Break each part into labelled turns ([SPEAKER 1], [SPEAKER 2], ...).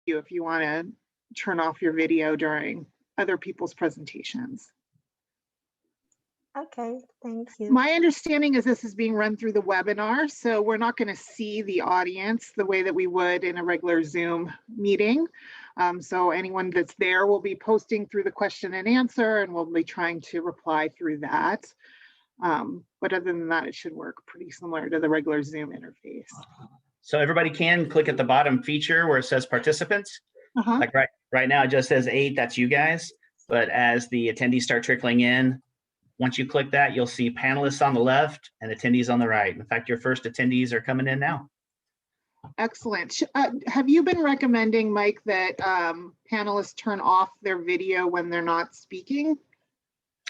[SPEAKER 1] you if you want to turn off your video during other people's presentations.
[SPEAKER 2] Okay, thank you.
[SPEAKER 1] My understanding is this is being run through the webinar, so we're not going to see the audience the way that we would in a regular Zoom meeting. So anyone that's there will be posting through the question and answer, and we'll be trying to reply through that. But other than that, it should work pretty similar to the regular Zoom interface.
[SPEAKER 3] So everybody can click at the bottom feature where it says participants. Like right now, it just says 8, that's you guys. But as the attendees start trickling in, once you click that, you'll see panelists on the left and attendees on the right. In fact, your first attendees are coming in now.
[SPEAKER 1] Excellent. Have you been recommending, Mike, that panelists turn off their video when they're not speaking?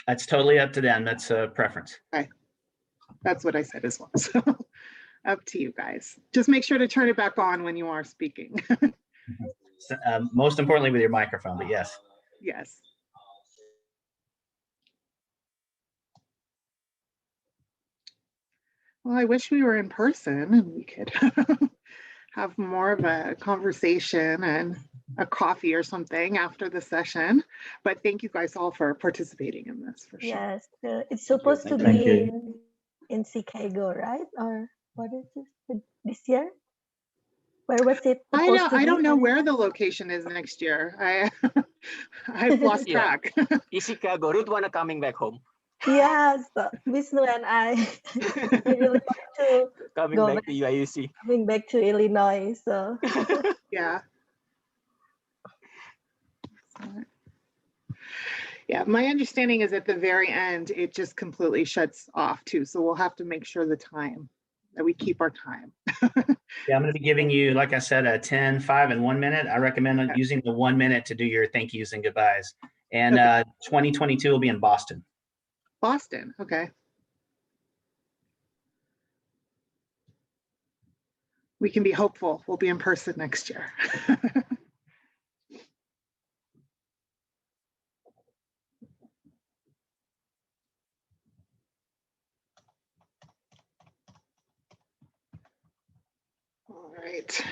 [SPEAKER 3] That's totally up to them. That's a preference.
[SPEAKER 1] Okay. That's what I said as well. So up to you guys. Just make sure to turn it back on when you are speaking.
[SPEAKER 3] Most importantly with your microphone, but yes.
[SPEAKER 1] Yes. Well, I wish we were in person and we could have more of a conversation and a coffee or something after the session. But thank you guys all for participating in this for sure.
[SPEAKER 2] Yes, it's supposed to be in Chicago, right? Or what is this year? Where was it?
[SPEAKER 1] I don't know where the location is next year. I've lost track.
[SPEAKER 4] Is Chicago? Ruth wanna coming back home.
[SPEAKER 2] Yes, Wisnu and I we really want to
[SPEAKER 4] coming back to UIUC.
[SPEAKER 2] Coming back to Illinois. So
[SPEAKER 1] yeah. Yeah, my understanding is at the very end, it just completely shuts off too. So we'll have to make sure the time that we keep our time.
[SPEAKER 3] Yeah, I'm going to be giving you, like I said, a 10, 5, and 1 minute. I recommend using the 1 minute to do your thank yous and goodbyes. And 2022 will be in Boston.
[SPEAKER 1] Boston, okay. We can be hopeful. We'll be in person next year. All right.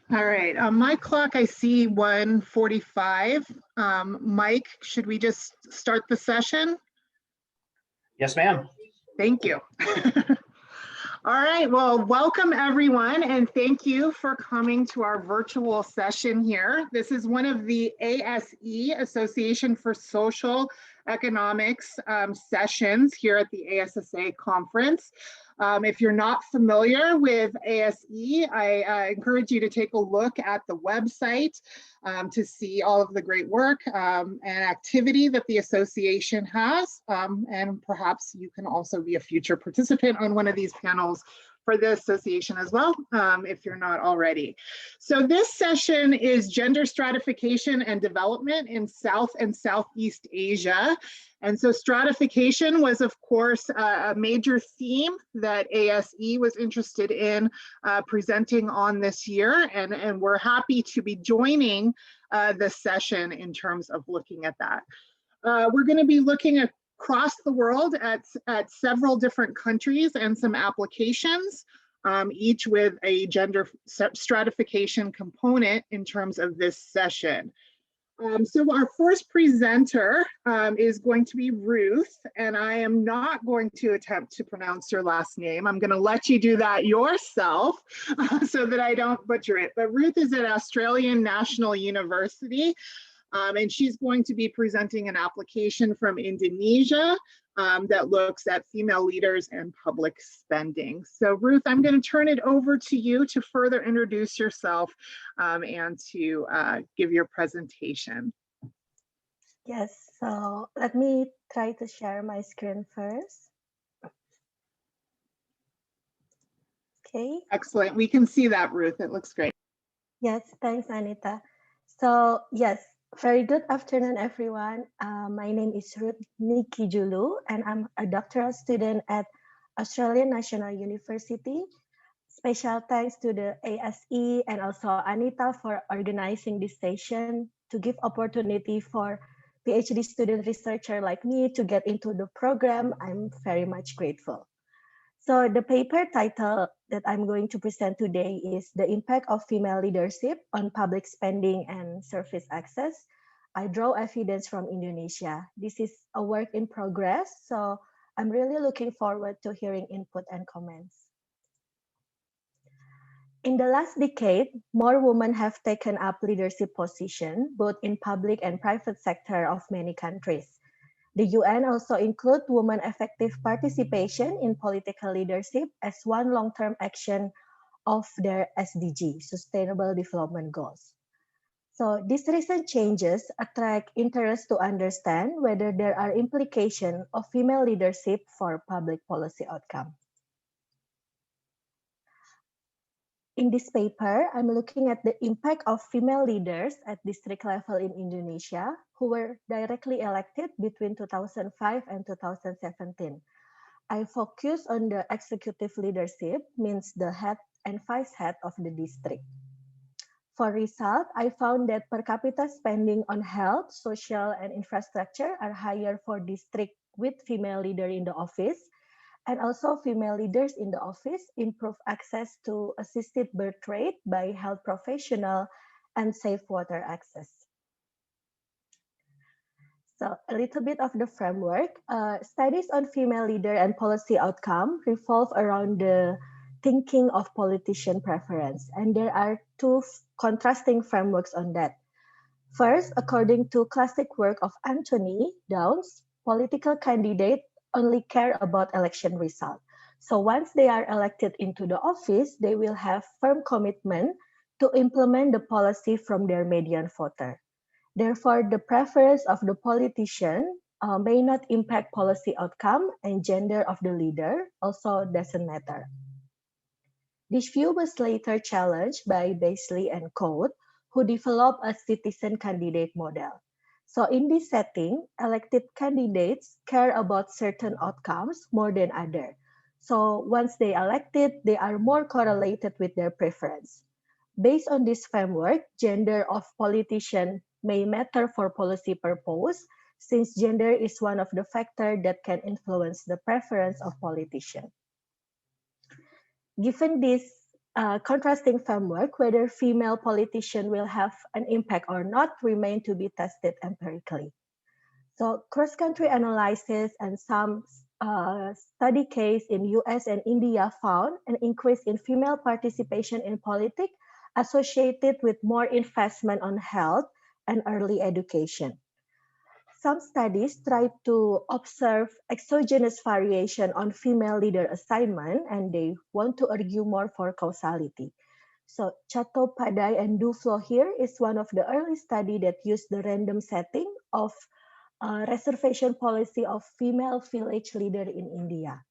[SPEAKER 1] All right, on my clock, I see 1:45. Mike, should we just start the session?
[SPEAKER 3] Yes, ma'am.
[SPEAKER 1] Thank you. All right, well, welcome everyone, and thank you for coming to our virtual session here. This is one of the ASE, Association for Social Economics sessions here at the ASSA conference. If you're not familiar with ASE, I encourage you to take a look at the website to see all of the great work and activity that the association has. And perhaps you can also be a future participant on one of these panels for the association as well, if you're not already. So this session is Gender Stratification and Development in South and Southeast Asia. And so stratification was, of course, a major theme that ASE was interested in presenting on this year. And we're happy to be joining the session in terms of looking at that. We're going to be looking across the world at several different countries and some applications, each with a gender stratification component in terms of this session. So our first presenter is going to be Ruth, and I am not going to attempt to pronounce her last name. I'm going to let you do that yourself so that I don't butcher it. But Ruth is at Australian National University, and she's going to be presenting an application from Indonesia that looks at female leaders and public spending. So Ruth, I'm going to turn it over to you to further introduce yourself and to give your presentation.
[SPEAKER 2] Yes, so let me try to share my screen first. Okay.
[SPEAKER 1] Excellent. We can see that, Ruth. It looks great.
[SPEAKER 2] Yes, thanks, Anita. So yes, very good afternoon, everyone. My name is Ruth Nikijuluw, and I'm a doctoral student at Australian National University. Special thanks to the ASE and also Anita for organizing this session to give opportunity for PhD student researcher like me to get into the program. I'm very much grateful. So the paper title that I'm going to present today is The Impact of Female Leadership on Public Spending and Service Access. I draw evidence from Indonesia. This is a work in progress, so I'm really looking forward to hearing input and comments. In the last decade, more women have taken up leadership positions, both in public and private sector of many countries. The UN also includes women effective participation in political leadership as one long-term action of their SDG, Sustainable Development Goals. So these recent changes attract interest to understand whether there are implications of female leadership for public policy outcome. In this paper, I'm looking at the impact of female leaders at district level in Indonesia who were directly elected between 2005 and 2017. I focus on the executive leadership, means the head and vice head of the district. For result, I found that per capita spending on health, social, and infrastructure are higher for district with female leader in the office, and also female leaders in the office improve access to assisted birth rate by health professional and safe water access. So a little bit of the framework. Studies on female leader and policy outcome revolve around the thinking of politician preference. And there are two contrasting frameworks on that. First, according to classic work of Anthony Downs, political candidates only care about election result. So once they are elected into the office, they will have firm commitment to implement the policy from their median voter. Therefore, the preference of the politician may not impact policy outcome, and gender of the leader also doesn't matter. This view was later challenged by Beasley and Coate, who developed a citizen candidate model. So in this setting, elected candidates care about certain outcomes more than others. So once they elected, they are more correlated with their preference. Based on this framework, gender of politician may matter for policy purpose, since gender is one of the factors that can influence the preference of politicians. Given this contrasting framework, whether female politicians will have an impact or not remain to be tested empirically. So cross-country analysis and some study case in US and India found an increase in female participation in politics associated with more investment on health and early education. Some studies try to observe exogenous variation on female leader assignment, and they want to argue more for causality. So Chattopadhyay and Duflo here is one of the early studies that used the random setting of reservation policy of female village leader in India.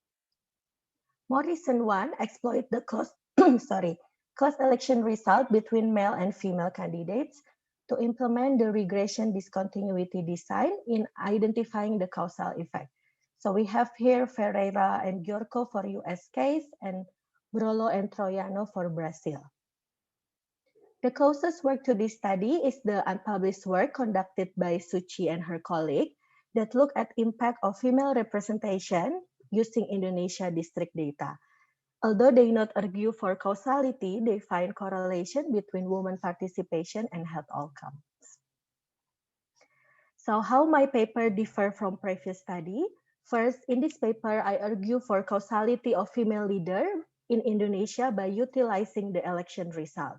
[SPEAKER 2] More recent one exploit the close, close election result between male and female candidates to implement the regression discontinuity design in identifying the causal effect. So we have here Ferreira and Giorco for US case and Brolo and Troiano for Brazil. The closest work to this study is the unpublished work conducted by Suci and her colleague that look at impact of female representation using Indonesia district data. Although they not argue for causality, they find correlation between women participation and health outcomes. So how my paper differ from previous study? First, in this paper, I argue for causality of female leader in Indonesia by utilizing the election result.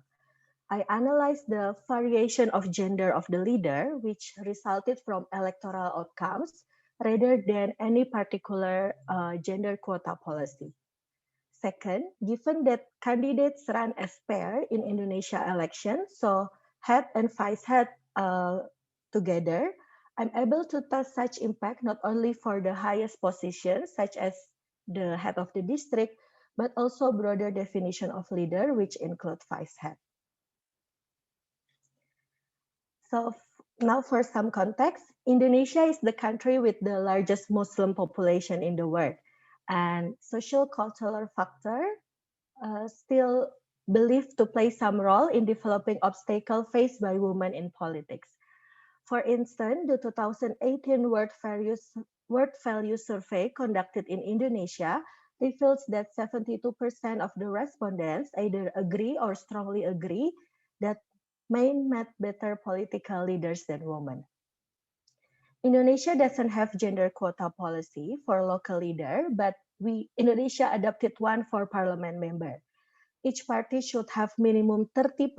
[SPEAKER 2] I analyzed the variation of gender of the leader, which resulted from electoral outcomes rather than any particular gender quota policy. Second, given that candidates run as pair in Indonesia election, so head and vice head together, I'm able to test such impact not only for the highest positions, such as the head of the district, but also broader definition of leader, which include vice head. So now for some context, Indonesia is the country with the largest Muslim population in the world. And social cultural factor still believed to play some role in developing obstacles faced by women in politics. For instance, the 2018 World Value Survey conducted in Indonesia reveals that 72% of the respondents either agree or strongly agree that men met better political leaders than women. Indonesia doesn't have gender quota policy for local leader, but Indonesia adopted one for parliament member. Each party should have minimum 30%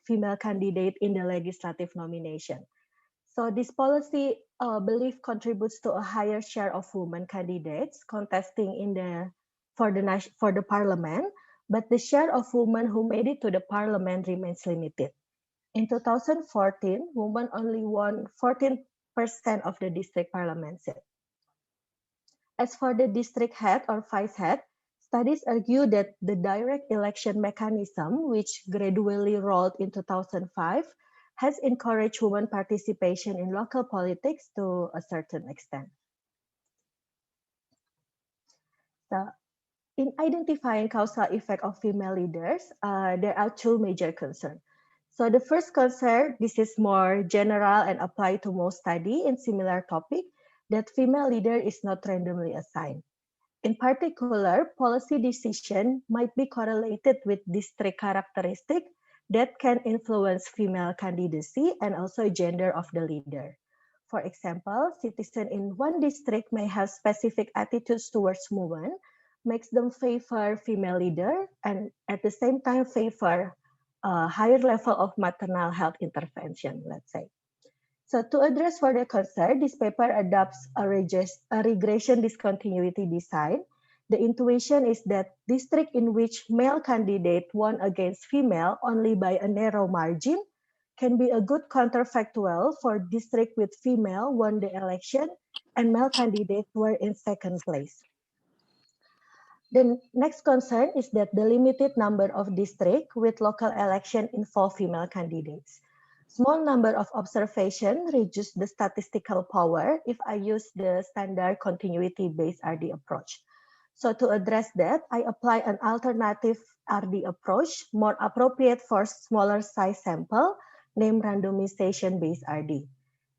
[SPEAKER 2] female candidate in the legislative nomination. So this policy belief contributes to a higher share of women candidates contesting for the parliament, but the share of women who made it to the parliament remains limited. In 2014, women only won 14% of the district parliament seat. As for the district head or vice head, studies argue that the direct election mechanism, which gradually rolled in 2005, has encouraged women participation in local politics to a certain extent. So, in identifying causal effect of female leaders, there are two major concerns. So the first concern, this is more general and applied to most study in similar topic, that female leader is not randomly assigned. In particular, policy decision might be correlated with district characteristic that can influence female candidacy and also gender of the leader. For example, citizens in one district may have specific attitudes towards women, makes them favor female leader, and at the same time favor a higher level of maternal health intervention, let's say. So to address further concern, this paper adopts a regression discontinuity design. The intuition is that district in which male candidate won against female only by a narrow margin can be a good counterfactual for district with female won the election and male candidates were in second place. The next concern is that the limited number of districts with local election involve female candidates. Small number of observation reduce the statistical power if I use the standard continuity-based RD approach. So to address that, I apply an alternative RD approach, more appropriate for smaller size sample, named randomization-based RD.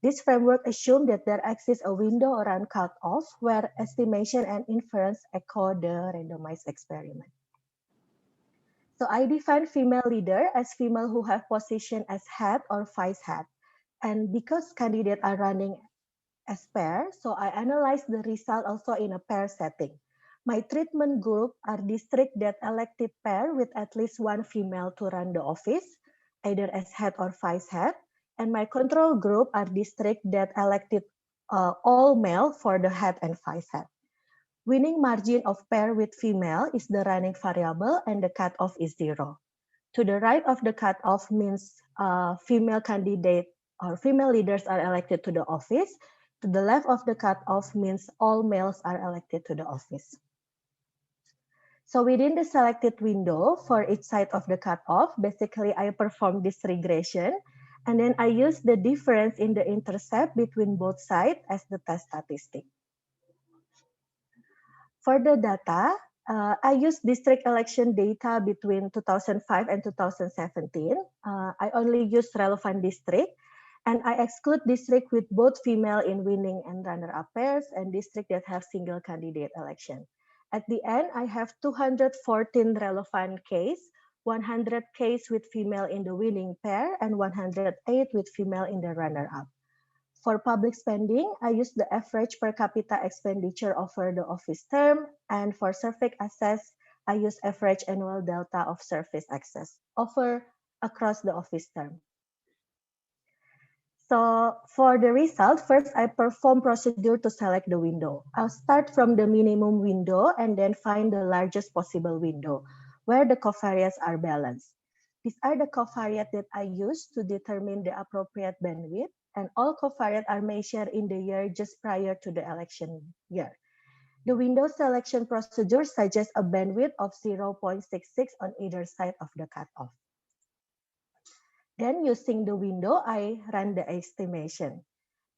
[SPEAKER 2] This framework assumes that there exists a window around cutoff where estimation and inference echo the randomized experiment. So I define female leader as female who have position as head or vice head. And because candidates are running as pair, so I analyze the result also in a pair setting. My treatment group are districts that elected pair with at least one female to run the office, either as head or vice head. And my control group are districts that elected all male for the head and vice head. Winning margin of pair with female is the running variable and the cutoff is 0. To the right of the cutoff means female candidate or female leaders are elected to the office. To the left of the cutoff means all males are elected to the office. So within the selected window for each side of the cutoff, basically I perform this regression, and then I use the difference in the intercept between both sides as the test statistic. For the data, I use district election data between 2005 and 2017. I only use relevant district, and I exclude district with both female in winning and runner-up pairs and district that have single candidate election. At the end, I have 214 relevant case, 100 case with female in the winning pair, and 108 with female in the runner-up. For public spending, I use the average per capita expenditure over the office term, and for survey access, I use average annual delta of service access across the office term. So for the result, first I perform procedure to select the window. I'll start from the minimum window and then find the largest possible window where the covariates are balanced. These are the covariates that I use to determine the appropriate bandwidth, and all covariates are measured in the year just prior to the election year. The window selection procedure suggests a bandwidth of 0.66 on either side of the cutoff. Then using the window, I run the estimation.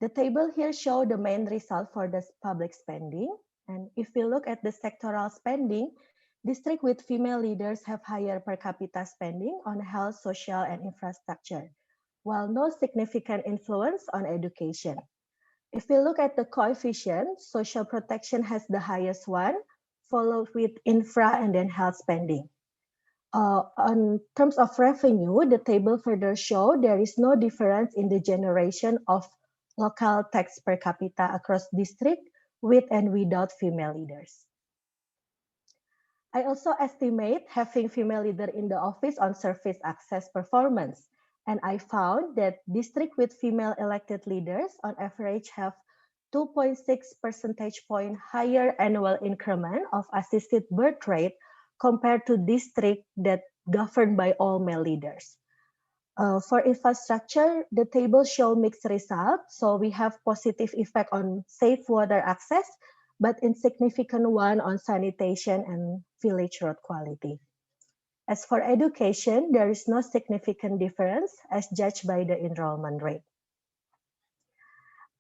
[SPEAKER 2] The table here shows the main result for the public spending. And if we look at the sectoral spending, districts with female leaders have higher per capita spending on health, social, and infrastructure, while no significant influence on education. If we look at the coefficient, social protection has the highest one, followed with infra and then health spending. On terms of revenue, the table further shows there is no difference in the generation of local tax per capita across districts with and without female leaders. I also estimate having female leader in the office on service access performance, and I found that districts with female elected leaders on average have 2.6 percentage point higher annual increment of assisted birth rate compared to districts that governed by all male leaders. For infrastructure, the table shows mixed results. So we have positive effect on safe water access, but insignificant one on sanitation and village road quality. As for education, there is no significant difference as judged by the enrollment rate.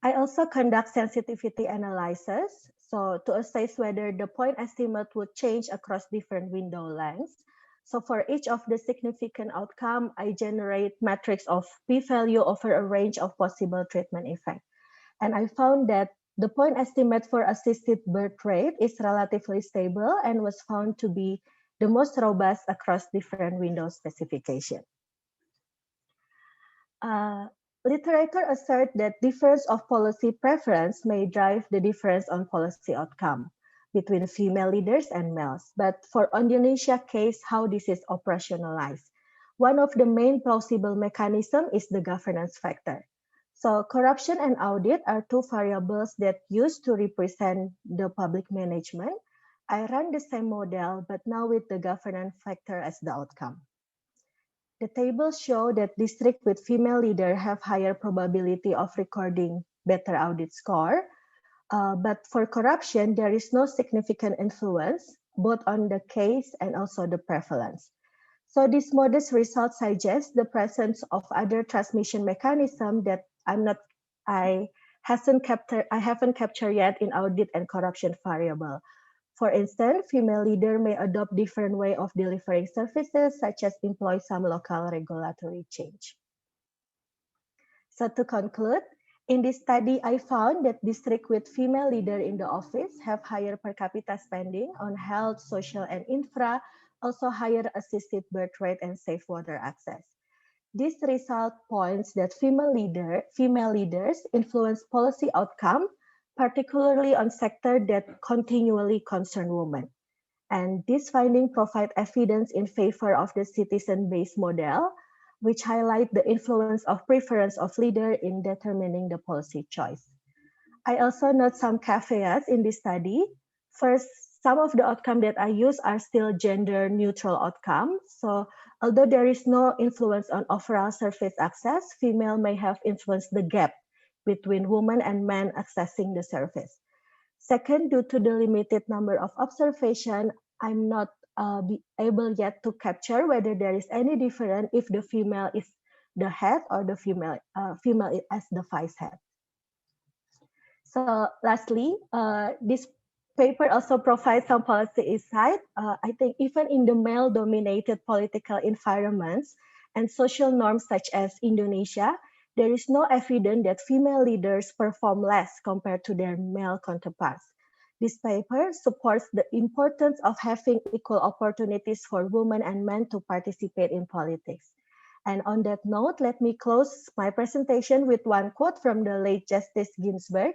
[SPEAKER 2] I also conduct sensitivity analysis, so to assess whether the point estimate would change across different window lengths. So for each of the significant outcome, I generate matrix of p-value over a range of possible treatment effect. And I found that the point estimate for assisted birth rate is relatively stable and was found to be the most robust across different window specifications. Literature asserts that difference of policy preference may drive the difference on policy outcome between female leaders and males. But for Indonesia case, how this is operationalized, one of the main plausible mechanisms is the governance factor. So corruption and audit are two variables that used to represent the public management. I run the same model, but now with the governance factor as the outcome. The tables show that districts with female leader have higher probability of recording better audit score. But for corruption, there is no significant influence, both on the case and also the prevalence. So this modest result suggests the presence of other transmission mechanism that I haven't captured yet in audit and corruption variable. For instance, female leader may adopt different way of delivering services, such as employ some local regulatory change. So to conclude, in this study, I found that districts with female leader in the office have higher per capita spending on health, social, and infra, also higher assisted birth rate and safe water access. This result points that female leaders influence policy outcome, particularly on sectors that continually concern women. And this finding provide evidence in favor of the citizen-based model, which highlight the influence of preference of leader in determining the policy choice. I also note some caveats in this study. First, some of the outcomes that I use are still gender neutral outcomes. So although there is no influence on overall service access, female may have influenced the gap between women and men accessing the service. Second, due to the limited number of observation, I'm not be able yet to capture whether there is any difference if the female is the head or the female as the vice head. So lastly, this paper also provides some policy insight. I think even in the male-dominated political environments and social norms such as Indonesia, there is no evidence that female leaders perform less compared to their male counterparts. This paper supports the importance of having equal opportunities for women and men to participate in politics. And on that note, let me close my presentation with one quote from the late Justice Ginsburg.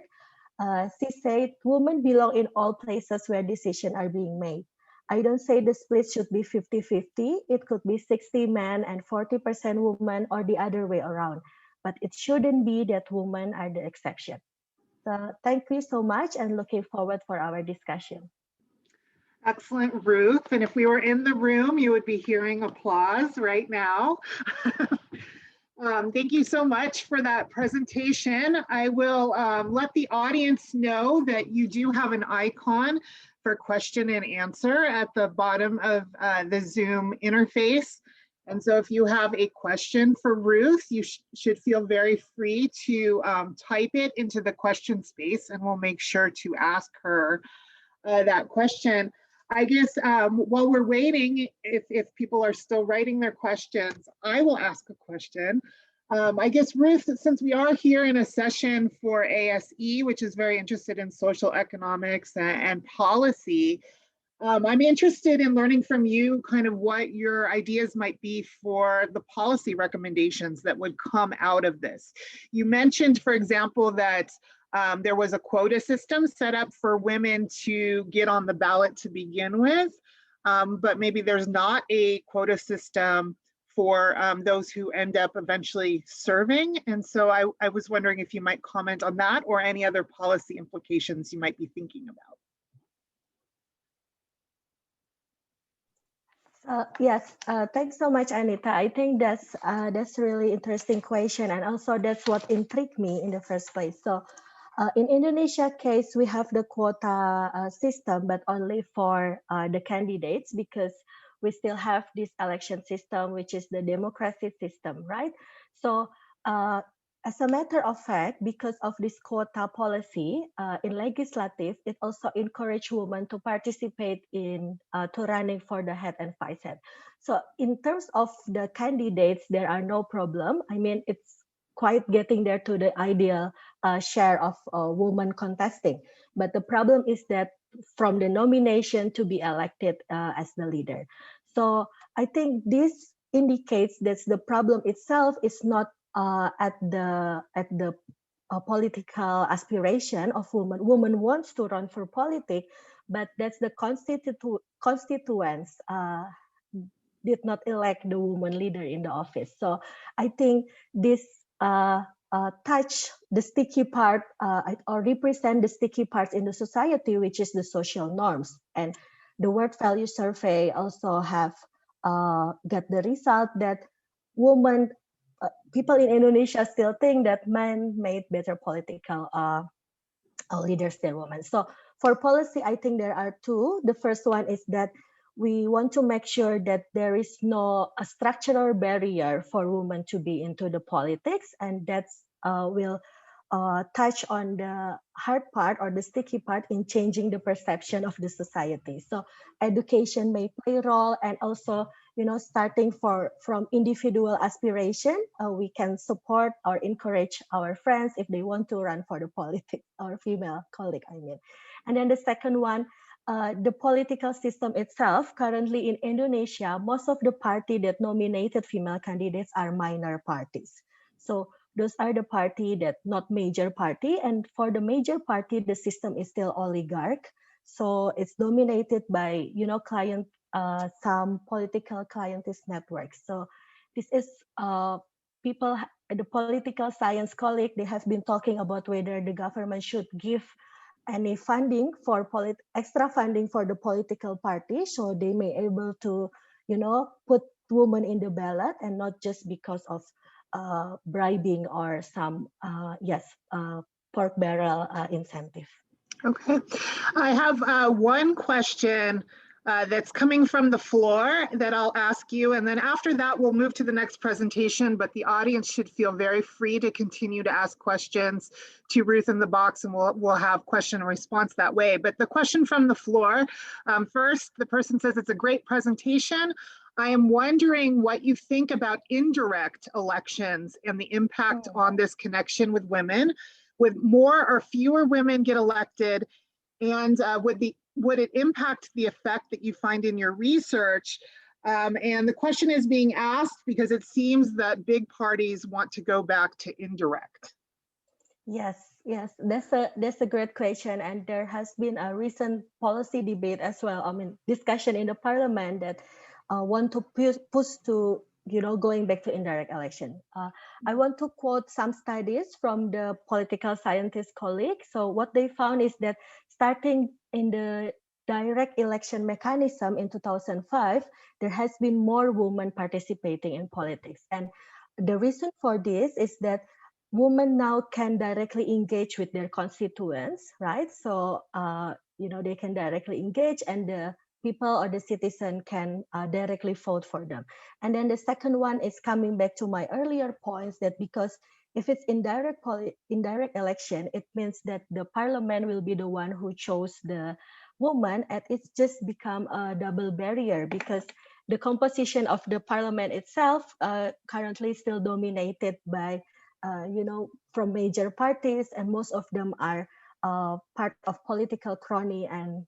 [SPEAKER 2] She said, "Women belong in all places where decisions are being made. I don't say the split should be 50-50. It could be 60 men and 40% women or the other way around. But it shouldn't be that women are the exception." So thank you so much and looking forward for our discussion.
[SPEAKER 1] Excellent, Ruth. And if we were in the room, you would be hearing applause right now. Thank you so much for that presentation. I will let the audience know that you do have an icon for question and answer at the bottom of the Zoom interface. And so if you have a question for Ruth, you should feel very free to type it into the question space, and we'll make sure to ask her that question. I guess while we're waiting, if people are still writing their questions, I will ask a question. I guess, Ruth, since we are here in a session for ASE, which is very interested in social economics and policy, I'm interested in learning from you kind of what your ideas might be for the policy recommendations that would come out of this. You mentioned, for example, that there was a quota system set up for women to get on the ballot to begin with, but maybe there's not a quota system for those who end up eventually serving. And so I was wondering if you might comment on that or any other policy implications you might be thinking about.
[SPEAKER 2] Yes, thanks so much, Anita. I think that's a really interesting question, and also that's what intrigued me in the first place. So, in Indonesia case, we have the quota system, but only for the candidates because we still have this election system, which is the democracy system, right? So, as a matter of fact, because of this quota policy in legislative, it also encouraged women to participate in to running for the head and vice head. So in terms of the candidates, there are no problem. I mean, it's quite getting there to the ideal share of women contesting. But the problem is that from the nomination to be elected as the leader. So I think this indicates that the problem itself is not at the political aspiration of women. Women wants to run for politics, but that's the constituents did not elect the woman leader in the office. So I think this touch the sticky part or represent the sticky parts in the society, which is the social norms. And the World Value Survey also have got the result that women, people in Indonesia still think that men made better political leaders than women. So for policy, I think there are two. The first one is that we want to make sure that there is no a structural barrier for women to be into the politics, and that's will touch on the hard part or the sticky part in changing the perception of the society. So education may play a role, and also, you know, starting from individual aspiration, we can support or encourage our friends if they want to run for the politics, or female colleague, I mean. And then the second one, the political system itself. Currently in Indonesia, most of the party that nominated female candidates are minor parties. So those are the party that not major party, and for the major party, the system is still oligarch. So it's dominated by, you know, some political clientist networks. So this is people, the political science colleague, they have been talking about whether the government should give any funding for extra funding for the political party, so they may able to, you know, put women in the ballot, and not just because of bribing or some pork barrel incentive.
[SPEAKER 1] Okay, I have one question that's coming from the floor that I'll ask you. And then after that, we'll move to the next presentation, but the audience should feel very free to continue to ask questions to Ruth in the box, and we'll have question and response that way. But the question from the floor, first, the person says it's a great presentation. I am wondering what you think about indirect elections and the impact on this connection with women. Would more or fewer women get elected? And would it impact the effect that you find in your research? And the question is being asked because it seems that big parties want to go back to indirect.
[SPEAKER 2] Yes, that's a great question, and there has been a recent policy debate as well. I mean, discussion in the parliament that want to push to going back to indirect election. I want to quote some studies from the political scientist colleagues. So what they found is that starting in the direct election mechanism in 2005, there has been more women participating in politics. And the reason for this is that women now can directly engage with their constituents, right? So, they can directly engage, and the people or the citizen can directly vote for them. And then the second one is coming back to my earlier points, that because if it's indirect election, it means that the parliament will be the one who chose the woman, and it's just become a double barrier because the composition of the parliament itself currently still dominated by from major parties, and most of them are part of political crony, and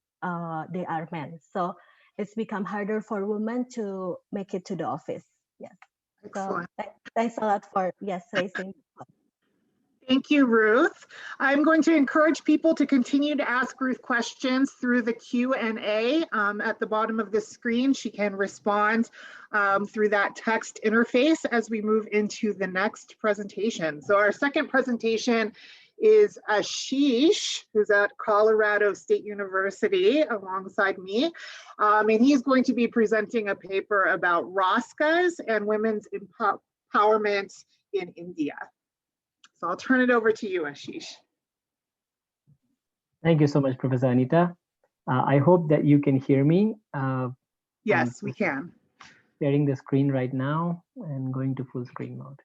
[SPEAKER 2] they are men. So it's become harder for women to make it to the office. Yes.
[SPEAKER 1] Excellent.
[SPEAKER 2] So thanks a lot for raising.
[SPEAKER 1] Thank you, Ruth. I'm going to encourage people to continue to ask Ruth questions through the Q&A at the bottom of the screen. She can respond through that text interface as we move into the next presentation. So our second presentation is Ashish, who's at Colorado State University alongside me. And he's going to be presenting a paper about ROSCAs and women's empowerment in India. So I'll turn it over to you, Ashish.
[SPEAKER 5] Thank you so much, Professor Anita. I hope that you can hear me.
[SPEAKER 1] Yes, we can.
[SPEAKER 5] Sharing the screen right now and going to full screen mode.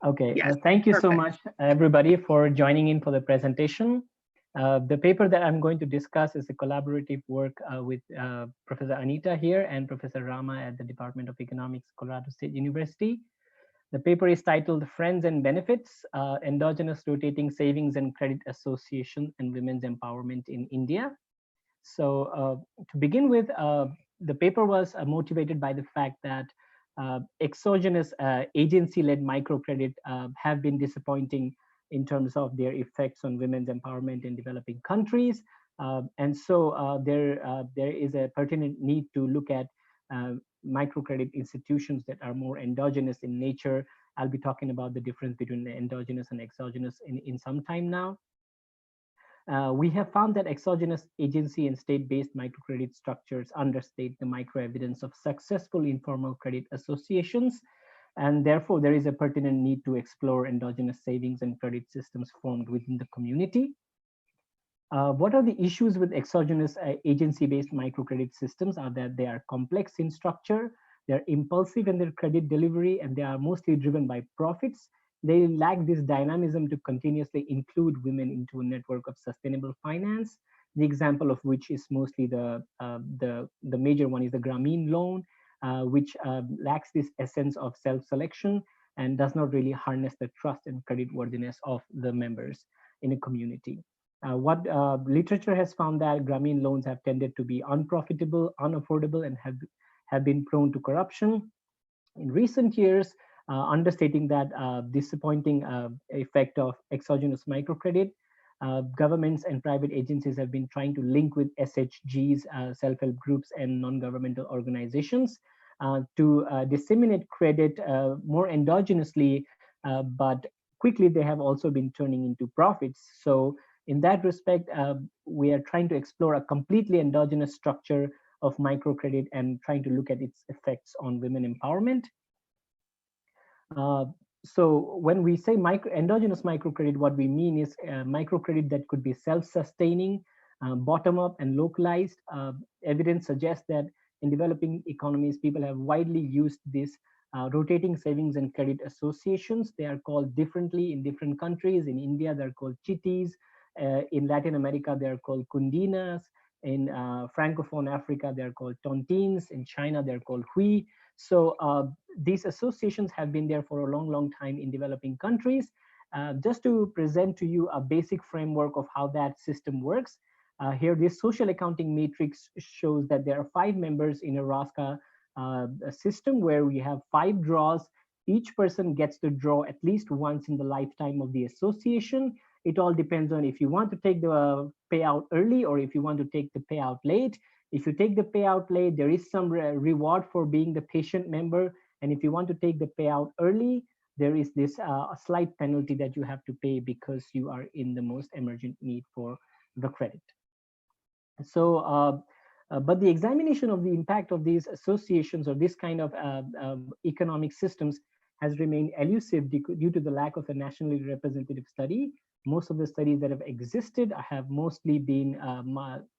[SPEAKER 5] Okay,
[SPEAKER 1] yes,
[SPEAKER 5] thank you
[SPEAKER 1] perfect.
[SPEAKER 5] so much, everybody, for joining in for the presentation. The paper that I'm going to discuss is a collaborative work with Professor Anita here and Professor Ramaa at the Department of Economics, Colorado State University. The paper is titled Friends and Benefits, Endogenous Rotating Savings and Credit Association and Women's Empowerment in India. So to begin with, the paper was motivated by the fact that exogenous agency-led microcredit have been disappointing in terms of their effects on women's empowerment in developing countries. And so there is a pertinent need to look at microcredit institutions that are more endogenous in nature. I'll be talking about the difference between the endogenous and exogenous in some time now. We have found that exogenous agency and state-based microcredit structures understate the microevidence of successful informal credit associations, and therefore there is a pertinent need to explore endogenous savings and credit systems formed within the community. What are the issues with exogenous agency-based microcredit systems are that they are complex in structure, they're impulsive in their credit delivery, and they are mostly driven by profits. They lack this dynamism to continuously include women into a network of sustainable finance. The example of which is mostly the major one is the Grameen loan, which lacks this essence of self-selection and does not really harness the trust and creditworthiness of the members in a community. What literature has found that Grameen loans have tended to be unprofitable, unaffordable, and have been prone to corruption. In recent years, understating that disappointing effect of exogenous microcredit, governments and private agencies have been trying to link with SHGs, self-help groups, and non-governmental organizations to disseminate credit more endogenously, but quickly they have also been turning into profits. So in that respect, we are trying to explore a completely endogenous structure of microcredit and trying to look at its effects on women empowerment. So when we say endogenous microcredit, what we mean is microcredit that could be self-sustaining, bottom-up and localized. Evidence suggests that in developing economies, people have widely used this rotating savings and credit associations. They are called differently in different countries. In India, they're called chittis. In Latin America, they're called kundinas. In Francophone Africa, they're called tontines. In China, they're called hui. So these associations have been there for a long, long time in developing countries. Just to present to you a basic framework of how that system works. Here, this social accounting matrix shows that there are 5 members in a ROSCA system where we have 5 draws. Each person gets to draw at least once in the lifetime of the association. It all depends on if you want to take the payout early or if you want to take the payout late. If you take the payout late, there is some reward for being the patient member. And if you want to take the payout early, there is this a slight penalty that you have to pay because you are in the most emergent need for the credit. So, but the examination of the impact of these associations or this kind of economic systems has remained elusive due to the lack of a nationally representative study. Most of the studies that have existed have mostly been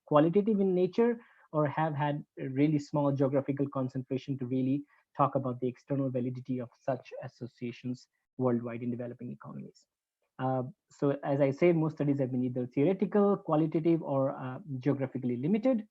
[SPEAKER 5] qualitative in nature or have had a really small geographical concentration to really talk about the external validity of such associations worldwide in developing economies. So as I said, most studies have been either theoretical, qualitative, or geographically limited.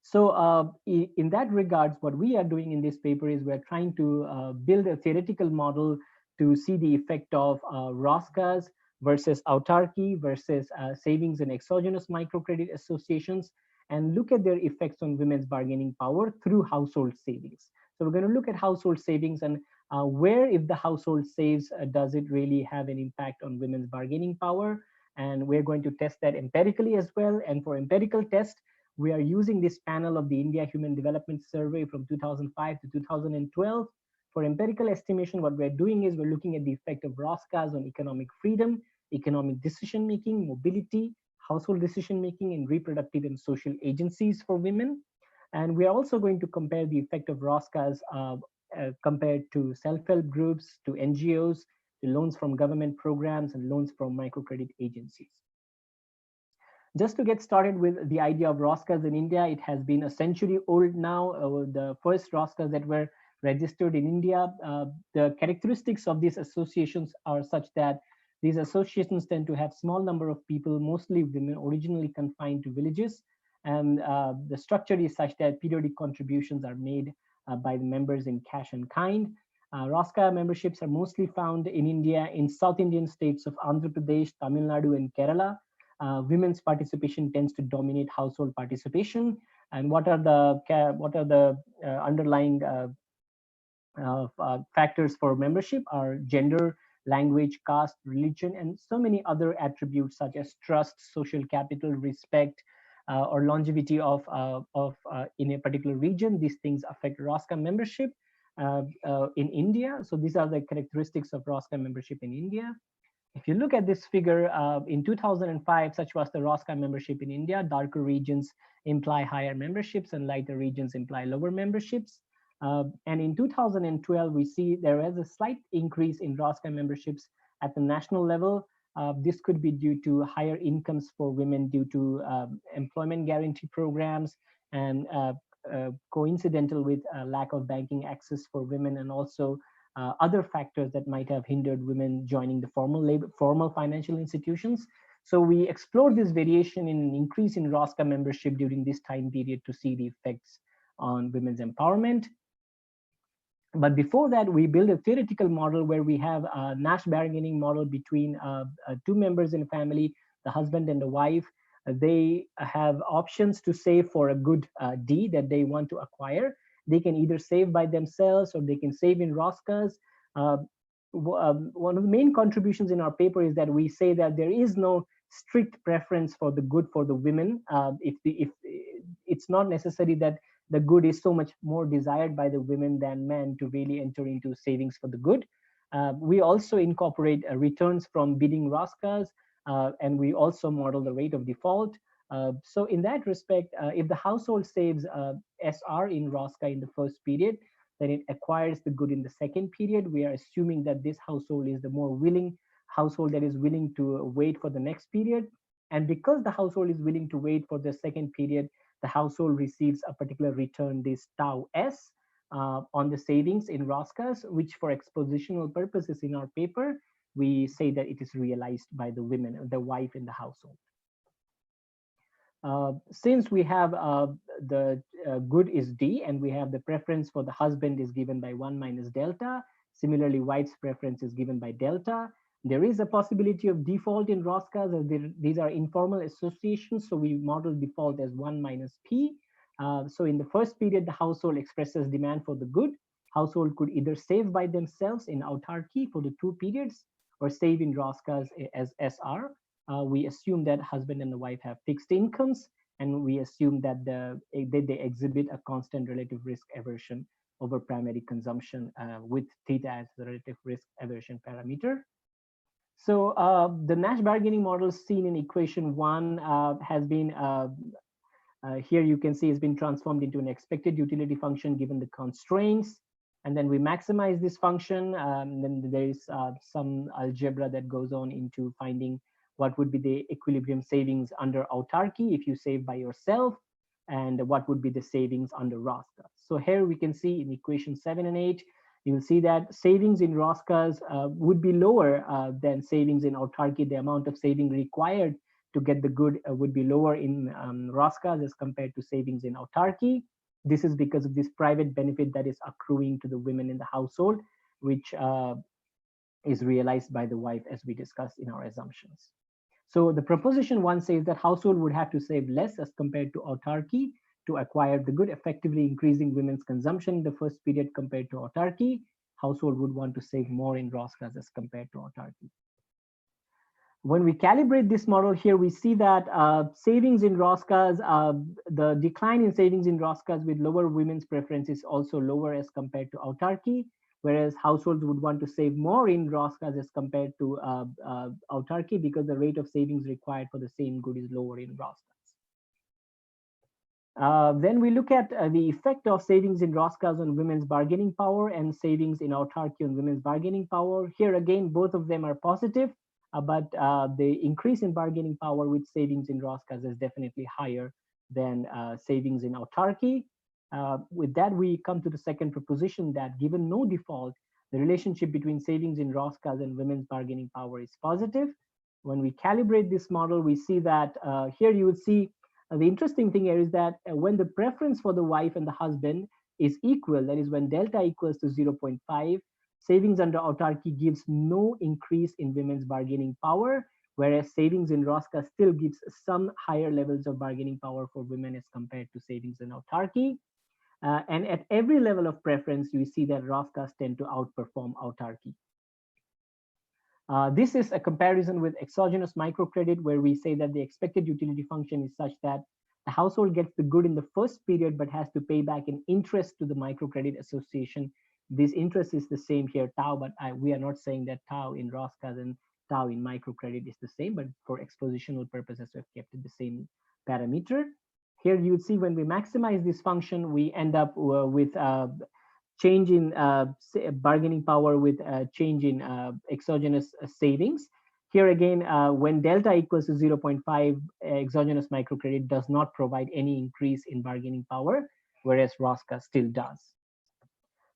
[SPEAKER 5] So in that regards, what we are doing in this paper is we're trying to build a theoretical model to see the effect of ROSCAs versus autarky versus savings and exogenous microcredit associations, and look at their effects on women's bargaining power through household savings. So we're going to look at household savings and where, if the household saves, does it really have an impact on women's bargaining power? And we're going to test that empirically as well. And for empirical test, we are using this panel of the India Human Development Survey from 2005 to 2012. For empirical estimation, what we're doing is we're looking at the effect of ROSCAs on economic freedom, economic decision-making, mobility, household decision-making, and reproductive and social agencies for women. And we're also going to compare the effect of ROSCAs compared to self-help groups, to NGOs, to loans from government programs, and loans from microcredit agencies. Just to get started with the idea of ROSCAs in India, it has been a century old now. The first ROSCAs that were registered in India, the characteristics of these associations are such that these associations tend to have small number of people, mostly women, originally confined to villages. And the structure is such that periodic contributions are made by the members in cash and kind. ROSCA memberships are mostly found in India in South Indian states of Andhra Pradesh, Tamil Nadu, and Kerala. Women's participation tends to dominate household participation. And what are the underlying factors for membership are gender, language, caste, religion, and so many other attributes such as trust, social capital, respect, or longevity of in a particular region. These things affect ROSCA membership in India. So these are the characteristics of ROSCA membership in India. If you look at this figure, in 2005, such was the ROSCA membership in India. Darker regions imply higher memberships and lighter regions imply lower memberships. And in 2012, we see there is a slight increase in ROSCA memberships at the national level. This could be due to higher incomes for women due to employment guarantee programs and coincidental with lack of banking access for women, and also other factors that might have hindered women joining the formal financial institutions. So we explored this variation in an increase in ROSCA membership during this time period to see the effects on women's empowerment. But before that, we built a theoretical model where we have a Nash bargaining model between 2 members in a family, the husband and the wife. They have options to save for a good deed that they want to acquire. They can either save by themselves or they can save in ROSCAs. One of the main contributions in our paper is that we say that there is no strict preference for the good for the women. If it's not necessary that the good is so much more desired by the women than men to really enter into savings for the good. We also incorporate returns from bidding ROSCAs, and we also model the rate of default. So in that respect, if the household saves SR in ROSCA in the first period, then it acquires the good in the second period. We are assuming that this household is the more willing household that is willing to wait for the next period. And because the household is willing to wait for the second period, the household receives a particular return, this tau S, on the savings in ROSCAs, which for expositional purposes in our paper, we say that it is realized by the women, the wife in the household. Since we have the good is D and we have the preference for the husband is given by 1 minus delta, similarly wife's preference is given by delta. There is a possibility of default in ROSCAs, as these are informal associations, so we model default as 1 minus P. So in the first period, the household expresses demand for the good. Household could either save by themselves in autarky for the 2 periods or save in ROSCAs as SR. We assume that husband and the wife have fixed incomes, and we assume that they exhibit a constant relative risk aversion over primary consumption with theta as the relative risk aversion parameter. So the Nash bargaining model seen in equation 1 has been, here you can see has been transformed into an expected utility function given the constraints. And then we maximize this function. Then there is some algebra that goes on into finding what would be the equilibrium savings under autarky if you save by yourself, and what would be the savings under ROSCA. So here we can see in equation 7 and 8, you will see that savings in ROSCAs would be lower than savings in autarky. The amount of saving required to get the good would be lower in ROSCAs as compared to savings in autarky. This is because of this private benefit that is accruing to the women in the household, which is realized by the wife, as we discussed in our assumptions. So the proposition 1 says that household would have to save less as compared to autarky to acquire the good, effectively increasing women's consumption in the first period compared to autarky. Household would want to save more in ROSCAs as compared to autarky. When we calibrate this model here, we see that savings in ROSCAs, the decline in savings in ROSCAs with lower women's preference is also lower as compared to autarky, whereas households would want to save more in ROSCAs as compared to autarky because the rate of savings required for the same good is lower in ROSCAs. Then we look at the effect of savings in ROSCAs on women's bargaining power and savings in autarky on women's bargaining power. Here again, both of them are positive, but the increase in bargaining power with savings in ROSCAs is definitely higher than savings in autarky. With that, we come to the second proposition that given no default, the relationship between savings in ROSCAs and women's bargaining power is positive. When we calibrate this model, we see that here you would see the interesting thing here is that when the preference for the wife and the husband is equal, that is when delta equals to 0.5, savings under autarky gives no increase in women's bargaining power, whereas savings in ROSCA still gives some higher levels of bargaining power for women as compared to savings in autarky. And at every level of preference, you see that ROSCAs tend to outperform autarky. This is a comparison with exogenous microcredit, where we say that the expected utility function is such that the household gets the good in the first period, but has to pay back an interest to the microcredit association. This interest is the same here, tau, but we are not saying that tau in ROSCAs and tau in microcredit is the same, but for expositional purposes, we've kept it the same parameter. Here you would see when we maximize this function, we end up with change in bargaining power with change in exogenous savings. Here again, when delta equals to 0.5, exogenous microcredit does not provide any increase in bargaining power, whereas ROSCA still does.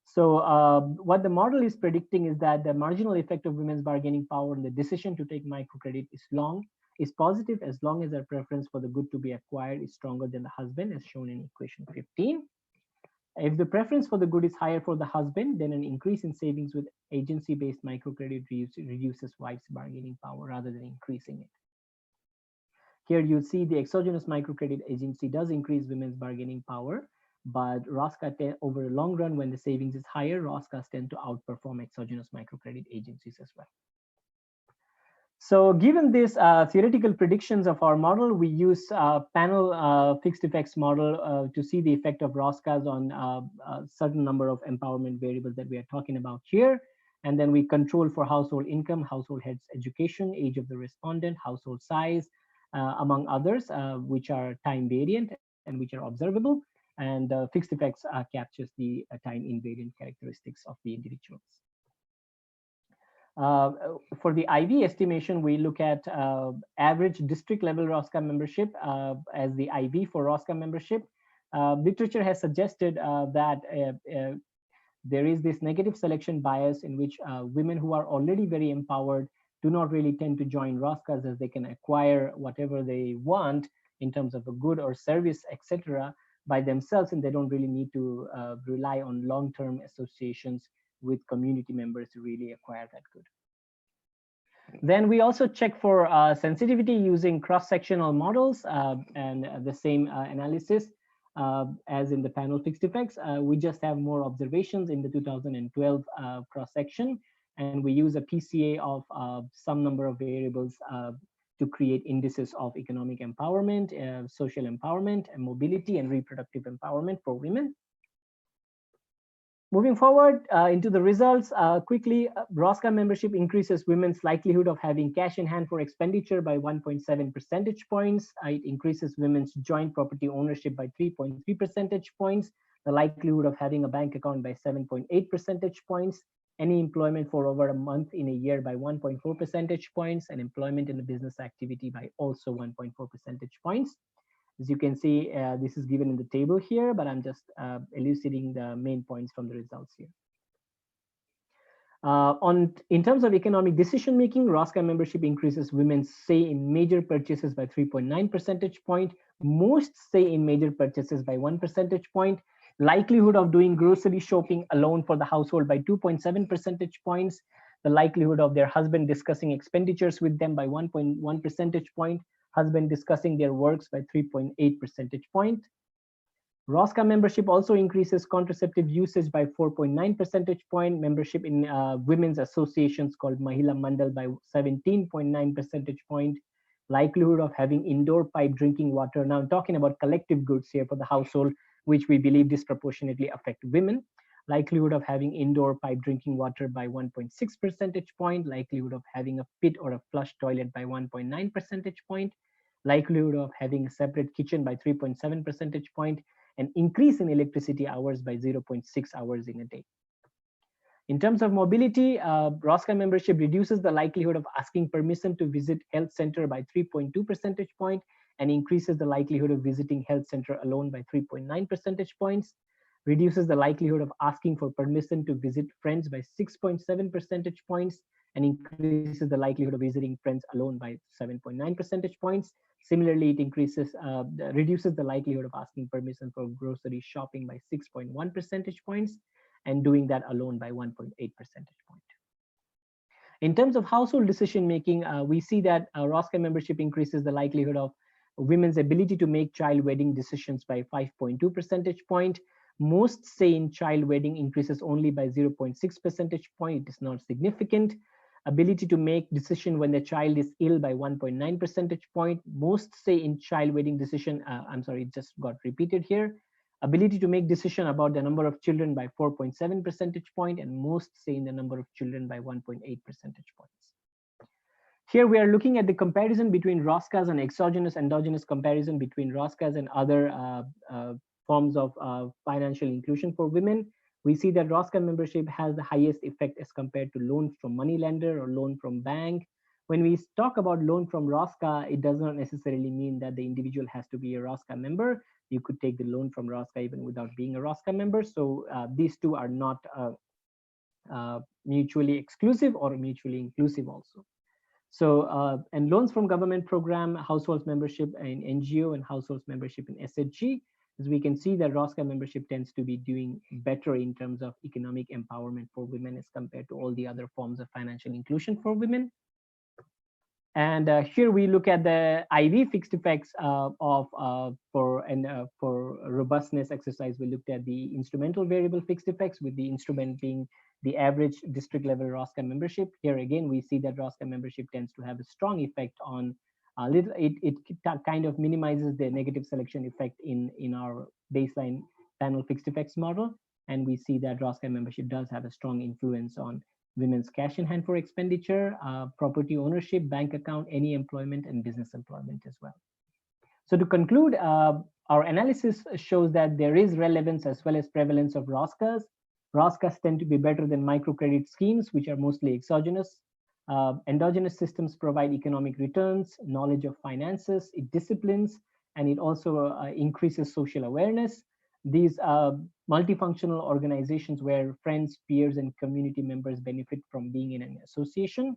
[SPEAKER 5] So what the model is predicting is that the marginal effect of women's bargaining power and the decision to take microcredit is positive as long as their preference for the good to be acquired is stronger than the husband, as shown in equation 15. If the preference for the good is higher for the husband, then an increase in savings with agency-based microcredit reduces wife's bargaining power rather than increasing it. Here you see the exogenous microcredit agency does increase women's bargaining power, but ROSCA over a long run, when the savings is higher, ROSCAs tend to outperform exogenous microcredit agencies as well. So given these theoretical predictions of our model, we use panel fixed effects model to see the effect of ROSCAs on a certain number of empowerment variables that we are talking about here. And then we control for household income, household head's education, age of the respondent, household size, among others, which are time variant and which are observable. And fixed effects captures the time invariant characteristics of the individuals. For the IV estimation, we look at average district level ROSCA membership as the IV for ROSCA membership. Literature has suggested that there is this negative selection bias in which women who are already very empowered do not really tend to join ROSCAs, as they can acquire whatever they want in terms of a good or service, etc., by themselves, and they don't really need to rely on long-term associations with community members to really acquire that good. Then we also check for sensitivity using cross-sectional models and the same analysis as in the panel fixed effects. We just have more observations in the 2012 cross-section, and we use a PCA of some number of variables to create indices of economic empowerment, social empowerment, and mobility and reproductive empowerment for women. Moving forward into the results, quickly, ROSCA membership increases women's likelihood of having cash in hand for expenditure by 1.7 percentage points. It increases women's joint property ownership by 3.3 percentage points, the likelihood of having a bank account by 7.8 percentage points, any employment for over a month in a year by 1.4 percentage points, and employment in a business activity by also 1.4 percentage points. As you can see, this is given in the table here, but I'm just elucidating the main points from the results here. In terms of economic decision making, ROSCA membership increases women's say in major purchases by 3.9 percentage point, most say in major purchases by 1 percentage point, likelihood of doing grocery shopping alone for the household by 2.7 percentage points, the likelihood of their husband discussing expenditures with them by 1.1 percentage point, husband discussing their works by 3.8 percentage point. ROSCA membership also increases contraceptive usage by 4.9 percentage point, membership in women's associations called Mahila Mandal by 17.9 percentage point, likelihood of having indoor pipe drinking water. Now I'm talking about collective goods here for the household, which we believe disproportionately affect women. Likelihood of having indoor pipe drinking water by 1.6 percentage point, likelihood of having a pit or a flush toilet by 1.9 percentage point, likelihood of having a separate kitchen by 3.7 percentage point, and increase in electricity hours by 0.6 hours in a day. In terms of mobility, ROSCA membership reduces the likelihood of asking permission to visit health center by 3.2 percentage point and increases the likelihood of visiting health center alone by 3.9 percentage points, reduces the likelihood of asking for permission to visit friends by 6.7 percentage points, and increases the likelihood of visiting friends alone by 7.9 percentage points. Similarly, it reduces the likelihood of asking permission for grocery shopping by 6.1 percentage points and doing that alone by 1.8 percentage point. In terms of household decision making, we see that ROSCA membership increases the likelihood of women's ability to make child wedding decisions by 5.2 percentage point. Most say in child wedding increases only by 0.6 percentage point. It is not significant. Ability to make decision when the child is ill by 1.9 percentage point. Most say in child wedding decision, I'm sorry, it just got repeated here. Ability to make decision about the number of children by 4.7 percentage point, and most say in the number of children by 1.8 percentage points. Here we are looking at the comparison between ROSCAs and exogenous endogenous comparison between ROSCAs and other forms of financial inclusion for women. We see that ROSCA membership has the highest effect as compared to loan from moneylender or loan from bank. When we talk about loan from ROSCA, it does not necessarily mean that the individual has to be a ROSCA member. You could take the loan from ROSCA even without being a ROSCA member. So these two are not mutually exclusive or mutually inclusive also. So, and loans from government program, households membership in NGO, and households membership in SHG, as we can see that ROSCA membership tends to be doing better in terms of economic empowerment for women as compared to all the other forms of financial inclusion for women. And here we look at the IV fixed effects for robustness exercise. We looked at the instrumental variable fixed effects, with the instrument being the average district level ROSCA membership. Here again, we see that ROSCA membership tends to have a strong effect on it kind of minimizes the negative selection effect in our baseline panel fixed effects model. And we see that ROSCA membership does have a strong influence on women's cash in hand for expenditure, property ownership, bank account, any employment, and business employment as well. So to conclude, our analysis shows that there is relevance as well as prevalence of ROSCAs ROSCAs tend to be better than microcredit schemes, which are mostly exogenous. Endogenous systems provide economic returns, knowledge of finances, it disciplines, and it also increases social awareness. These multifunctional organizations where friends, peers, and community members benefit from being in an association.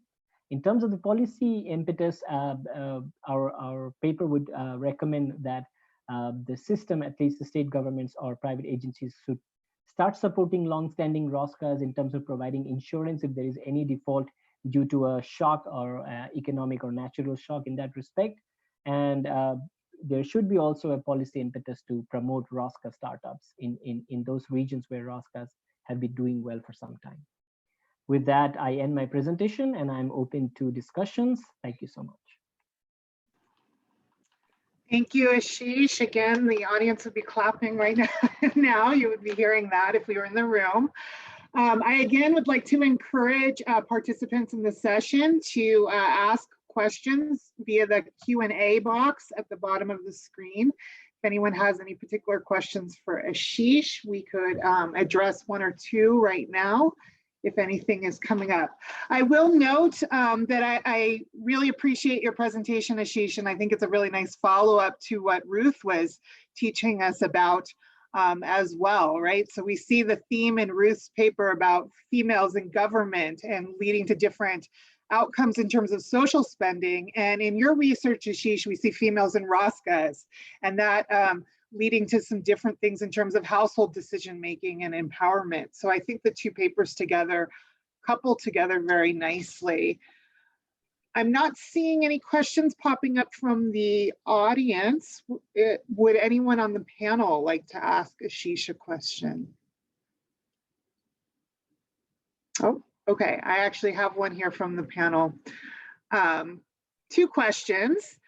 [SPEAKER 5] In terms of the policy impetus, our paper would recommend that the system, at least the state governments or private agencies, should start supporting long-standing ROSCAs in terms of providing insurance if there is any default due to a shock or economic or natural shock in that respect. And there should be also a policy impetus to promote ROSCA startups in those regions where ROSCAs have been doing well for some time. With that, I end my presentation and I'm open to discussions. Thank you so much.
[SPEAKER 1] Thank you, Ashish. Again, the audience would be clapping right now. You would be hearing that if we were in the room. I again would like to encourage participants in the session to ask questions via the Q&A box at the bottom of the screen. If anyone has any particular questions for Ashish, we could address one or two right now, if anything is coming up. I will note that I really appreciate your presentation, Ashish, and I think it's a really nice follow-up to what Ruth was teaching us about as well, right? So we see the theme in Ruth's paper about females in government and leading to different outcomes in terms of social spending. And in your research, Ashish, we see females in ROSCAs, and that leading to some different things in terms of household decision-making and empowerment. So I think the two papers together couple together very nicely. I'm not seeing any questions popping up from the audience. Would anyone on the panel like to ask Ashish a question? Oh, okay, I actually have one here from the panel. Two questions.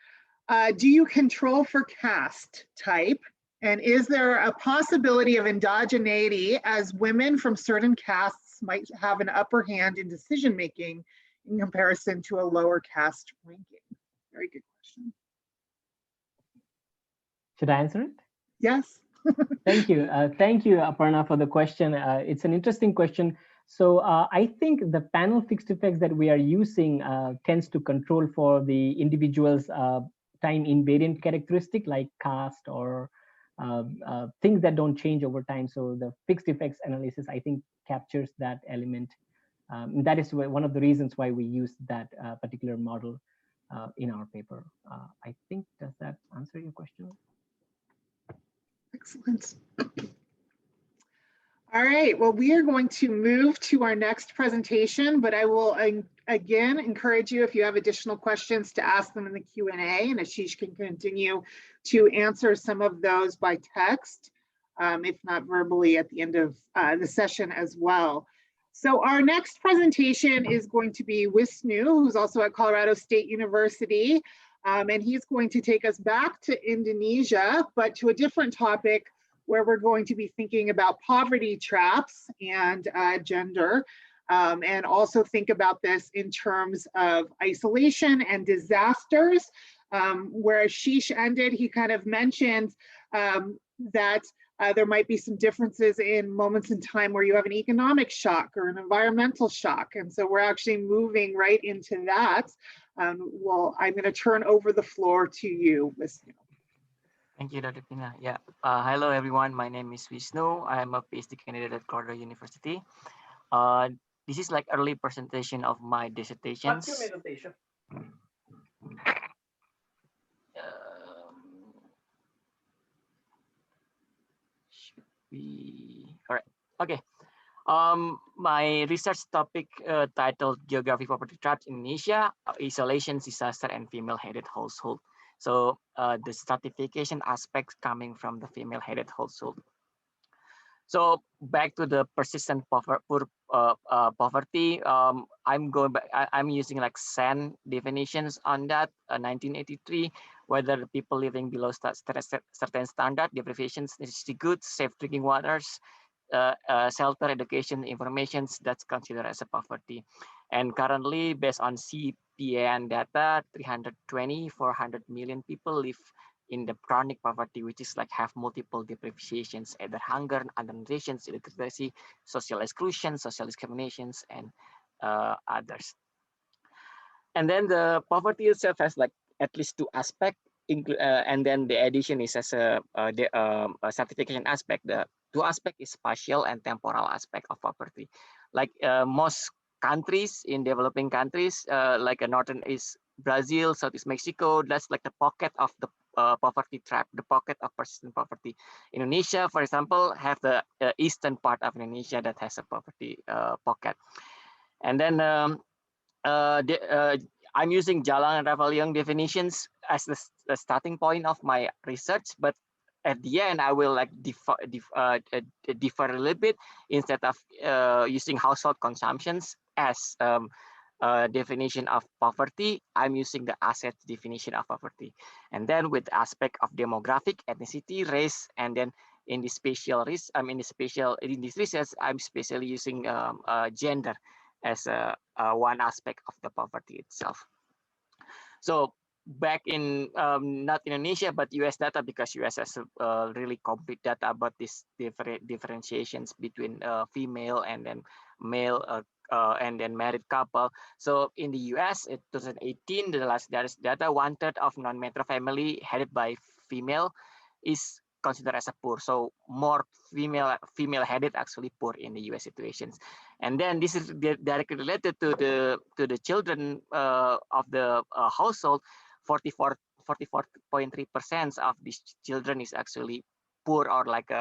[SPEAKER 1] Do you control for caste type? And is there a possibility of endogeneity as women from certain castes might have an upper hand in decision-making in comparison to a lower caste ranking? Very good question.
[SPEAKER 5] Should I answer it?
[SPEAKER 1] Yes.
[SPEAKER 5] Thank you. Thank you, Aparna, for the question. It's an interesting question. So I think the panel fixed effects that we are using tends to control for the individual's time invariant characteristic like caste or things that don't change over time. So the fixed effects analysis, I think, captures that element. That is one of the reasons why we use that particular model in our paper. I think, does that answer your question?
[SPEAKER 1] Excellent. All right, well, we are going to move to our next presentation, but I will again encourage you, if you have additional questions, to ask them in the Q&A, and Ashish can continue to answer some of those by text, if not verbally at the end of the session as well. So our next presentation is going to be Wisnu, who's also at Colorado State University, and he's going to take us back to Indonesia, but to a different topic, where we're going to be thinking about poverty traps and gender, and also think about this in terms of isolation and disasters. Where Ashish ended, he kind of mentioned that there might be some differences in moments in time where you have an economic shock or an environmental shock. And so we're actually moving right into that. Well, I'm going to turn over the floor to you, Wisnu.
[SPEAKER 4] Thank you, Dr. Pena. Yeah. Hello, everyone. My name is Wisnu. I am a PhD candidate at Colorado University. This is like early presentation of my dissertations.
[SPEAKER 5] What's your meditation?
[SPEAKER 4] Should be all right. Okay. My research topic titled Geographic Poverty Traps in Indonesia, Isolation, Disaster, and Female-Headed Household. So the stratification aspects coming from the female-headed household. So back to the persistent poverty. I'm using like SAN definitions on that. 1983, whether the people living below certain standard, deprivations, necessity goods, safe drinking waters, shelter, education, information, that's considered as a poverty. And currently, based on CPN data, 400 million people live in the chronic poverty, which is like have multiple deprivations, either hunger, undernutrition, illiteracy, social exclusion, social discriminations, and others. And then the poverty itself has like at least two aspects, and then the addition is as a stratification aspect. The two aspect is spatial and temporal aspect of poverty. Like most countries in developing countries, like a northern is Brazil, Southeast Mexico, that's like the pocket of the poverty trap, the pocket of persistent poverty. Indonesia, for example, have the eastern part of Indonesia that has a poverty pocket. And then I'm using Jalan and Ravalion definitions as the starting point of my research, but at the end I will like differ a little bit. Instead of using household consumptions as definition of poverty, I'm using the asset definition of poverty, and then with the aspect of demographic, ethnicity, race, and then in the spatial risk, in this research, I'm specially using gender as one aspect of the poverty itself. So back in not Indonesia but US data, because US has really complete data about this differentiations between female and then male and then married couple. So in the US in 2018, the last data, 1/3 of non-metro family headed by female is considered as a poor. So more female headed actually poor in the US situations. And then this is directly related to the children of the household. 44.3% of these children is actually poor, or like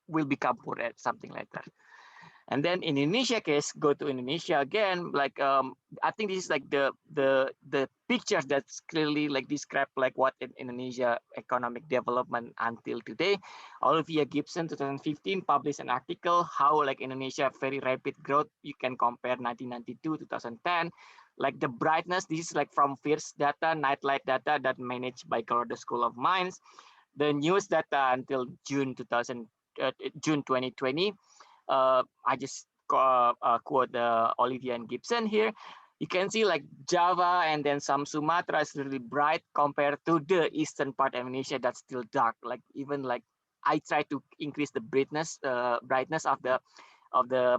[SPEAKER 4] will become poor at something like that. And then in Indonesia case, go to Indonesia again, like I think this is like the pictures that's clearly like describe like what in Indonesia economic development until today. Olivia Gibson 2015 published an article how like Indonesia very rapid growth. You can compare 1992 2010. Like the brightness, this is like from FIRS data, nightlight data that managed by Colorado School of Mines. The news data until June 2020. I just quote Olivia and Gibson here. You can see like Java and then some Sumatra is really bright compared to the eastern part of Indonesia that's still dark. Like even like I try to increase the brightness of the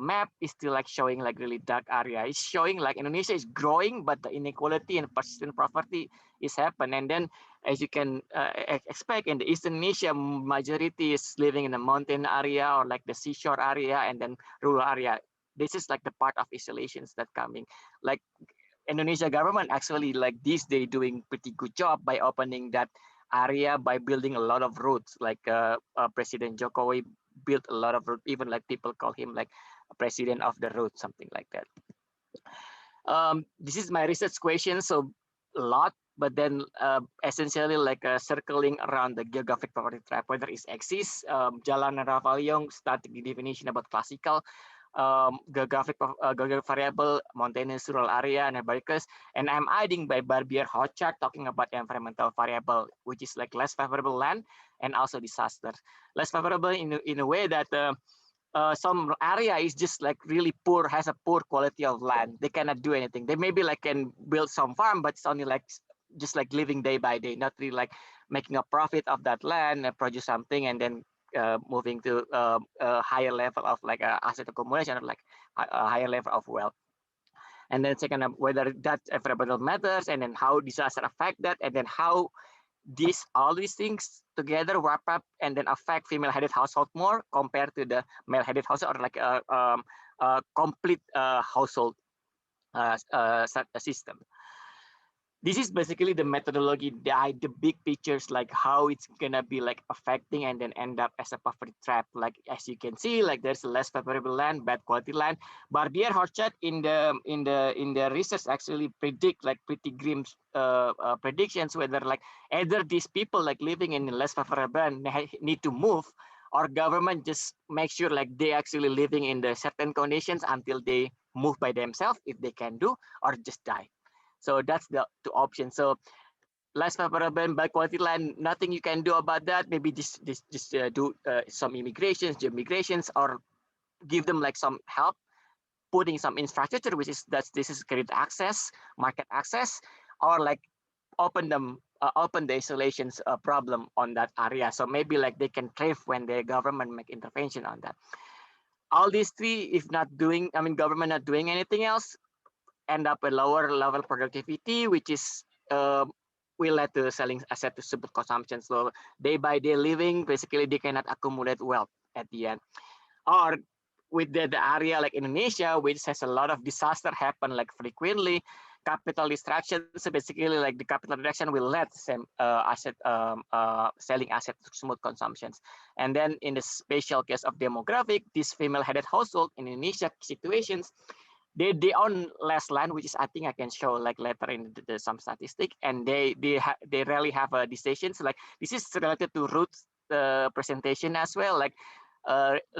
[SPEAKER 4] map is still like showing like really dark area. It's showing like Indonesia is growing, but the inequality and persistent poverty is happening. And then as you can expect in the Eastern Indonesia, majority is living in the mountain area or like the seashore area and then rural area. This is like the part of isolations that coming. Like Indonesia government actually like this, they doing pretty good job by opening that area by building a lot of roads. Like President Jokowi built a lot of roads, even like people call him like a president of the road, something like that. This is my research question, so a lot, but then essentially like circling around the geographic poverty trap, whether it exists. Jalan and Ravalion starting the definition about classical geographic variable, mountainous rural area, and barricades. And I'm adding by Barbier-Hochart talking about environmental variable, which is like less favorable land and also disaster. Less favorable in a way that some area is just like really poor, has a poor quality of land. They cannot do anything. They maybe like can build some farm, but it's only like just like living day by day, not really like making a profit of that land and produce something and then moving to a higher level of like asset accumulation or like a higher level of wealth. And then second, whether that favorable matters, and then how disaster affect that, and then how all these things together wrap up and then affect female-headed household more compared to the male-headed household, or like a complete household system. This is basically the methodology, the big pictures, like how it's gonna be like affecting and then end up as a poverty trap. Like as you can see, like there's less favorable land, bad quality land. Barbier-Hochart in the research actually predict like pretty grim predictions, whether like either these people like living in less favorable land need to move, or government just make sure like they actually living in the certain conditions until they move by themselves if they can do, or just die. So that's the two options. So less favorable by quality land, nothing you can do about that. Maybe just do some immigrations, or give them like some help, putting some infrastructure, which is this is credit access, market access, or like open the isolations problem on that area. So maybe like they can thrive when the government make intervention on that. All these three, if not doing, I mean, government not doing anything else, end up with lower level productivity, which is will lead to selling asset to support consumption. So day by day living, basically they cannot accumulate wealth at the end. Or with the area like Indonesia, which has a lot of disaster happen like frequently, capital destruction. So basically, like the capital destruction will let some selling assets to smooth consumptions. And then in the special case of demographic, this female-headed household in Indonesia situations, they own less land, which is I think I can show like later in some statistic, and they rarely have decisions. Like this is related to Ruth's presentation as well. Like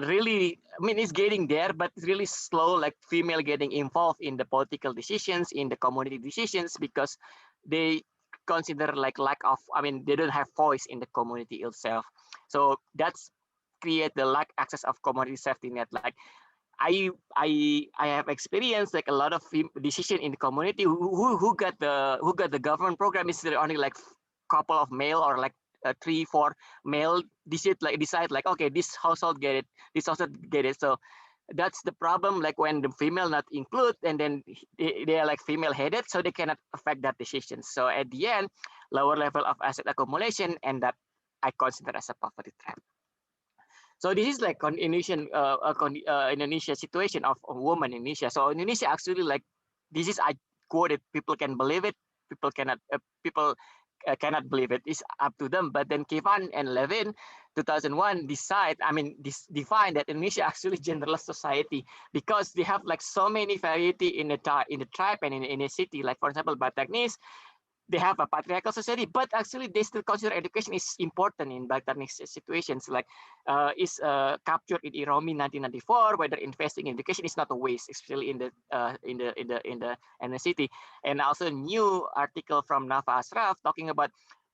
[SPEAKER 4] really, I mean, it's getting there, but it's really slow, like female getting involved in the political decisions, in the community decisions, because they consider like lack of, I mean, they don't have voice in the community itself. So that's create the lack access of community safety net. Like I have experienced like a lot of decision in the community who got the government program is only like couple of male or like 3-4 male decide like okay, this household get it, this household get it. So that's the problem, like when the female not include, and then they are like female headed, so they cannot affect that decision. So at the end, lower level of asset accumulation, and that I consider as a poverty trap. So this is like Indonesian Indonesia situation of a woman in Indonesia. So Indonesia actually like this is, I quoted, people can believe it, people cannot cannot believe it. It's up to them. But then Kevin and Levin, 2001, define that Indonesia actually genderless society, because they have like so many variety in the tribe and in a city. Like for example, Bataknis, they have a patriarchal society, but actually they still consider education is important in Bataknis situations. Like is captured in Iromi 1994, whether investing in education is not a waste, especially in the city. And also new article from Nafa Ashraf talking about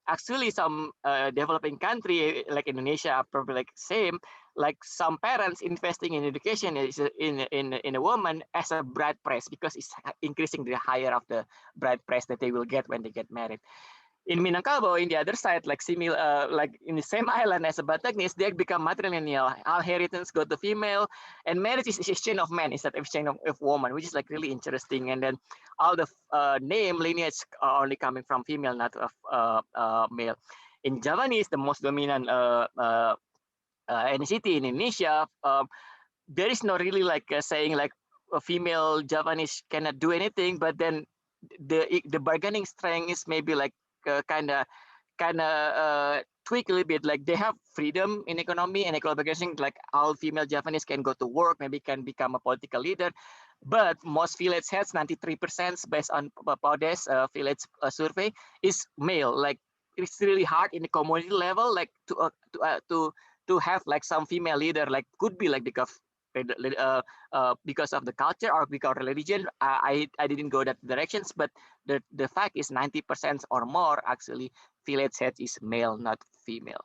[SPEAKER 4] actually some developing country like Indonesia probably like same, like some parents investing in education is in a woman as a bride price, because it's increasing the higher of the bride price that they will get when they get married. In Minangkabau, in the other side, like similar, like in the same island as a Bataknis, they become matrilineal. All inheritance go to female, and marriage is exchange of men instead of exchange of woman, which is like really interesting. And then all the name lineage are only coming from female, not of male. In Javanese, the most dominant ethnicity in Indonesia, there is no really like saying like a female Javanese cannot do anything, but then the bargaining strength is maybe like kind of tweak a little bit. Like they have freedom in economy and collaboration, like all female Japanese can go to work, maybe can become a political leader, but most village heads, 93% based on PODES village survey, is male. Like it's really hard in the community level, like to have like some female leader, like could be like because of the culture or because of religion. I didn't go that directions, but the fact is 90% or more actually village head is male, not female.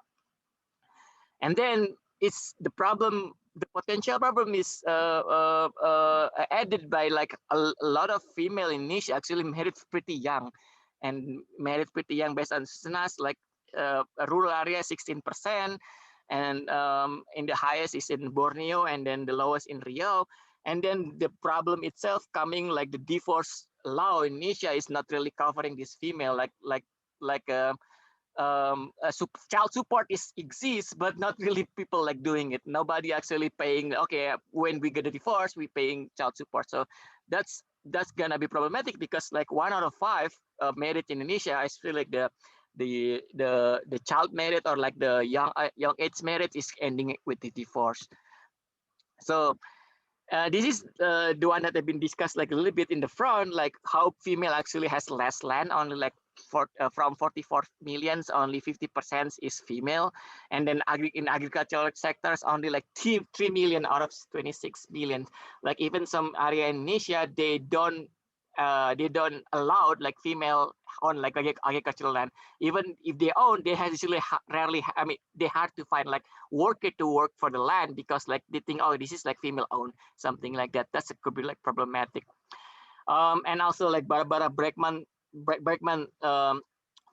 [SPEAKER 4] And then it's the problem, the potential problem is added by like a lot of female in Indonesia actually married pretty young, and married pretty young based on Susanas, like rural area 16%. And in the highest is in Borneo, and then the lowest in Riau. And then the problem itself coming like the divorce law in Indonesia is not really covering this female, child support exists, but not really people like doing it. Nobody actually paying. Okay, when we get a divorce, we paying child support. So that's gonna be problematic, because like 1 out of 5 married in Indonesia, I feel like the child marriage or like the young age marriage is ending with the divorce. So this is the one that have been discussed like a little bit in the front, like how female actually has less land, only like from 44 millions, only 50% is female. And then in agricultural sectors, only like 3 million out of 26 million. Like even some area in Indonesia, they don't allow like female on like agricultural land. Even if they own, they usually rarely, I mean, they hard to find like worker to work for the land, because like they think, oh, this is like female owned, something like that. That's could be like problematic. And also like Barbara Bregman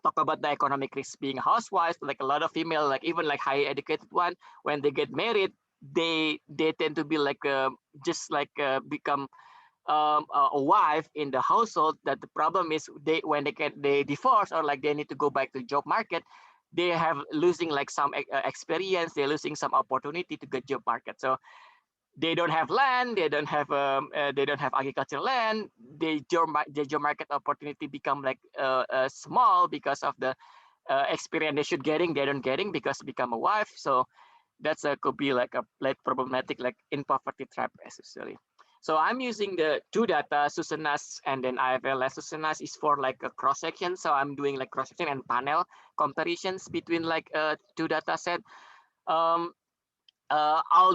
[SPEAKER 4] talk about the economic risk being housewives, like a lot of female, like even like high educated one, when they get married, they tend to be like just like become a wife in the household. That the problem is when they divorce or like they need to go back to job market, they have losing like some experience, they're losing some opportunity to get job market. So they don't have land, they don't have agricultural land. The job market opportunity become like small because of the experience they should getting, they don't getting because become a wife. So that's could be like a problematic, like in poverty trap essentially. So I'm using the two data, Susenas and then IFLS. Susenas is for like a cross section. So I'm doing like cross section and panel comparisons between like two data set. All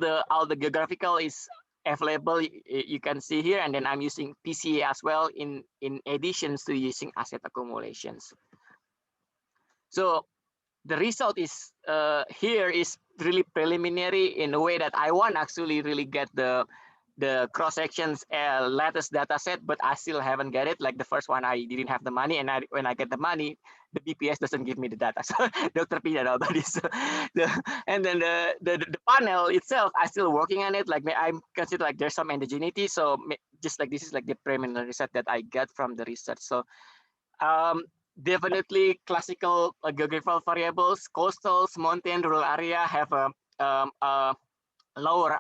[SPEAKER 4] the geographical is available. You can see here, and then I'm using PCA as well in addition to using asset accumulations. So the result is here is really preliminary in a way that I want actually really get the cross sections latest data set, but I still haven't get it. Like the first one, I didn't have the money, and when I get the money, the BPS doesn't give me the data. So Dr. Pena know about this. And then the panel itself, I'm still working on it. Like I'm consider like there's some endogeneity. So just like this is like the preliminary set that I get from the research. So definitely classical geographical variables, coastals, mountain, rural area have a lower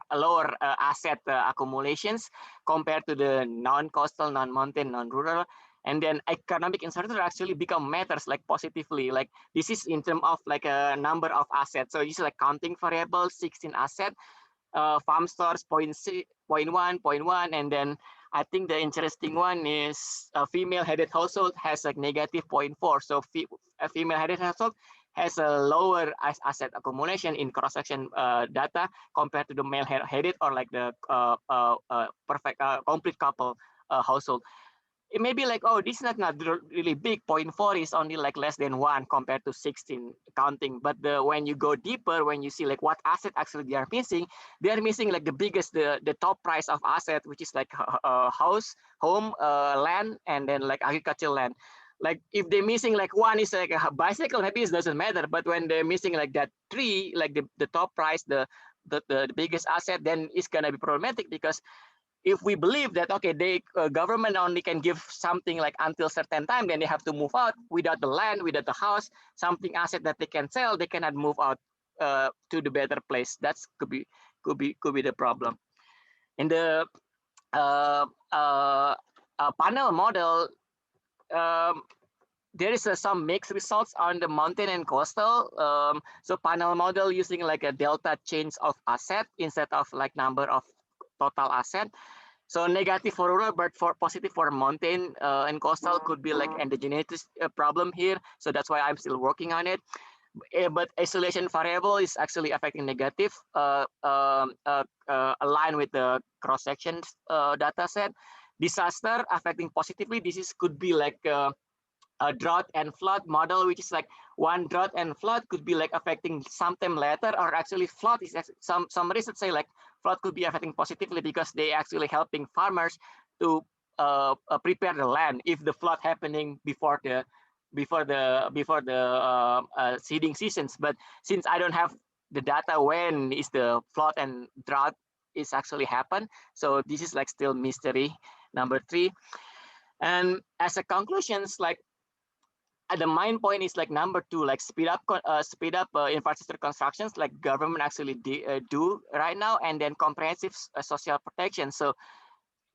[SPEAKER 4] asset accumulations compared to the non-coastal, non-mountain, non-rural. And then economic uncertainty actually become matters like positively. Like this is in terms of like a number of assets. So this is like counting variable, 16 asset, farm stores 0.1, 0.1, and then I think the interesting one is a female-headed household has like negative 0.4. So a female-headed household has a lower asset accumulation in cross-section data compared to the male-headed or like the perfect complete couple household. It may be like, oh, this is not really big. 0.4 is only like less than 1 compared to 16 counting. But when you go deeper, when you see like what asset actually they are missing like the biggest, the top price of asset, which is like house, home, land, and then like agricultural land. Like if they're missing like one is like a bicycle, maybe it doesn't matter. But when they're missing like that 3, like the top price, the biggest asset, then it's gonna be problematic because if we believe that okay, they government only can give something like until certain time, then they have to move out without the land, without the house, something asset that they can sell, they cannot move out to the better place. That's could be the problem. In the panel model, there is some mixed results on the mountain and coastal. So panel model using like a delta change of asset instead of like number of total asset. So negative for rural, but for positive for mountain and coastal could be like endogenous problem here. So that's why I'm still working on it. But isolation variable is actually affecting negative, aligned with the cross section data set. Disaster affecting positively. This could be like a drought and flood model, which is like one drought and flood could be like affecting sometime later, or actually flood is some research say like flood could be affecting positively because they actually helping farmers to prepare the land if the flood happening before the seeding seasons. But since I don't have the data when is the flood and drought is actually happen, so this is like still mystery number 3. And as a conclusions, like the main point is like number 2, like speed up infrastructure constructions like government actually do right now, and then comprehensive social protection. So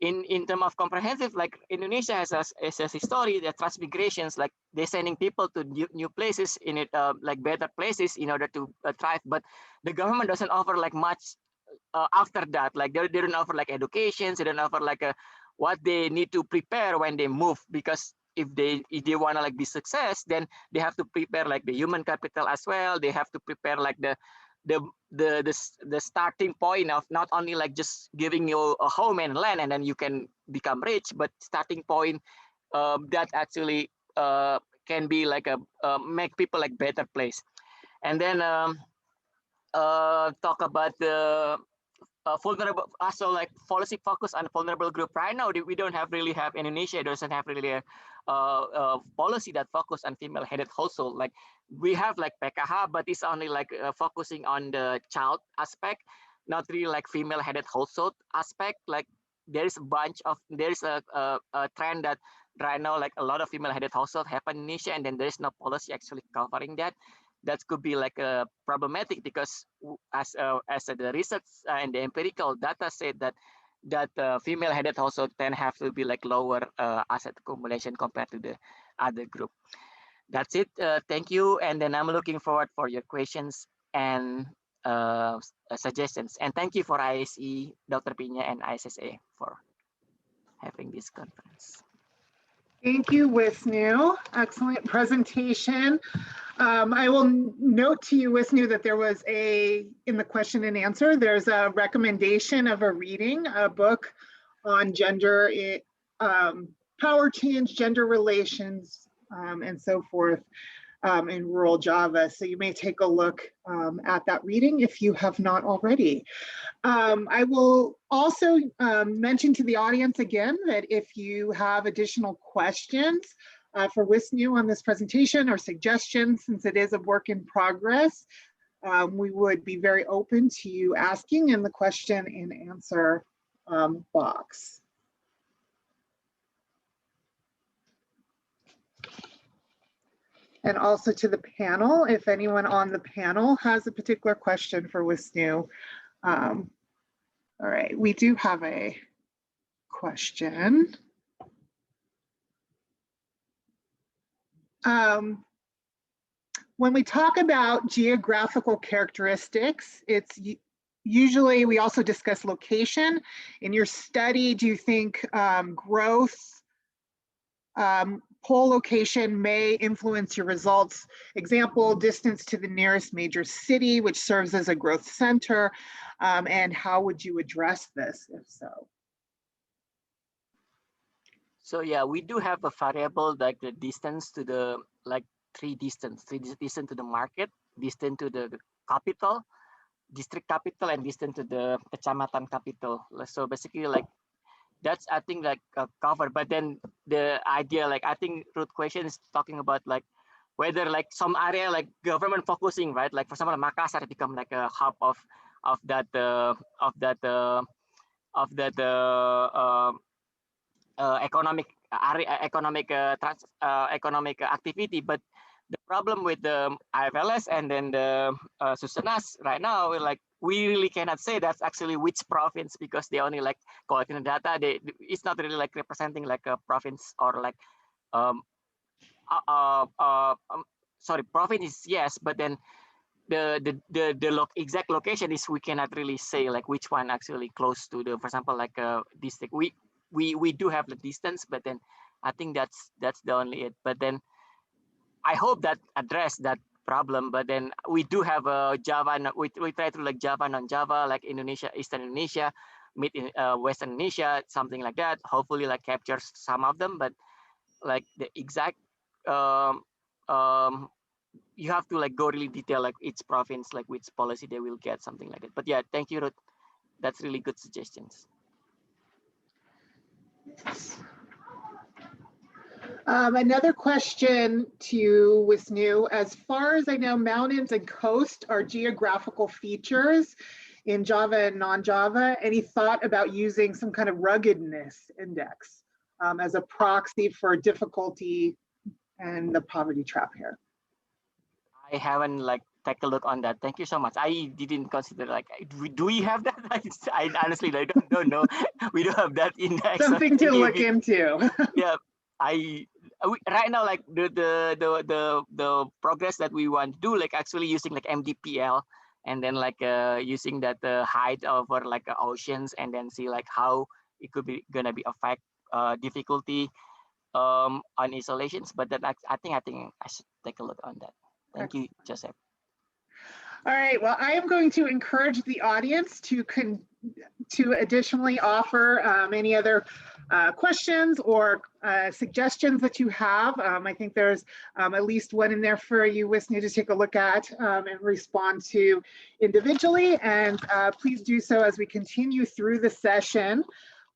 [SPEAKER 4] in terms of comprehensive, like Indonesia has a history, the transmigrations, like they're sending people to new places in it, like better places in order to thrive. But the government doesn't offer like much after that. Like they don't offer like education, they don't offer like what they need to prepare when they move, because if they want to like be success, then they have to prepare like the human capital as well. They have to prepare like the starting point of not only like just giving you a home and land and then you can become rich, but starting point that actually can be like a make people like better place. And then talk about the vulnerable, also like policy focus on vulnerable group. Right now, we don't really have Indonesia doesn't have really a policy that focus on female-headed household. Like we have like PKH, but it's only like focusing on the child aspect, not really like female-headed household aspect. Like there's a trend that right now like a lot of female-headed household happen in Indonesia, and then there's no policy actually covering that. That could be like problematic because as the research and the empirical data said that female-headed household tend have to be like lower asset accumulation compared to the other group. That's it. Thank you. And then I'm looking forward for your questions and suggestions. And thank you for ISE, Dr. Pena, and ISSA for having this conference.
[SPEAKER 1] Thank you, Wisnu. Excellent presentation. I will note to you, Wisnu, that there was in the question and answer, there's a recommendation of a reading, a book on gender, power change, gender relations, and so forth in rural Java. So you may take a look at that reading if you have not already. I will also mention to the audience again that if you have additional questions for Wisnu on this presentation or suggestions, since it is a work in progress, we would be very open to you asking in the question and answer box. And also to the panel, if anyone on the panel has a particular question for Wisnu. All right, we do have a question. When we talk about geographical characteristics, it's usually we also discuss location. In your study, do you think growth, pole location may influence your results? Example, distance to the nearest major city, which serves as a growth center, and how would you address this if so?
[SPEAKER 4] So yeah, we do have a variable like the distance to the three distance to the market, distance to the capital, district capital, and distance to the kecamatan capital. So basically like that's I think like covered. But then the idea like I think Ruth question is talking about like whether like some area like government focusing, right? Like for example, Makassar become like a hub of that economic area, economic activity. But the problem with the IFLS and then the Susanas right now, like we really cannot say that's actually which province because they only like collecting the data. It's not really like representing like a province or like sorry, province is yes, but then the exact location is we cannot really say like which one actually close to the, for example, like a district. We do have the distance, but then I think that's the only it. But then I hope that address that problem. But then we do have a Java. We try to like Java, non-Java, like Indonesia, Eastern Indonesia, Western Indonesia, something like that. Hopefully, like captures some of them. But like the exact, you have to like go really detail like each province, like which policy they will get, something like that. But yeah, thank you, Ruth. That's really good suggestions.
[SPEAKER 1] Another question to you, Wisnu. As far as I know, mountains and coast are geographical features in Java and non-Java. Any thought about using some kind of ruggedness index as a proxy for difficulty and the poverty trap here?
[SPEAKER 4] I haven't like take a look on that. Thank you so much. I didn't consider like, do we have that? I honestly I don't know. We don't have that index.
[SPEAKER 1] Something to look into.
[SPEAKER 4] Yeah, right now like the progress that we want to do, like actually using like MDPL and then like using that height over like oceans and then see like how it could be gonna be affect difficulty on isolations. But then I think I should take a look on that. Thank you, Joseph.
[SPEAKER 1] All right, well, I am going to encourage the audience to additionally offer any other questions or suggestions that you have. I think there's at least one in there for you, Wisnu, to take a look at and respond to individually. And please do so as we continue through the session.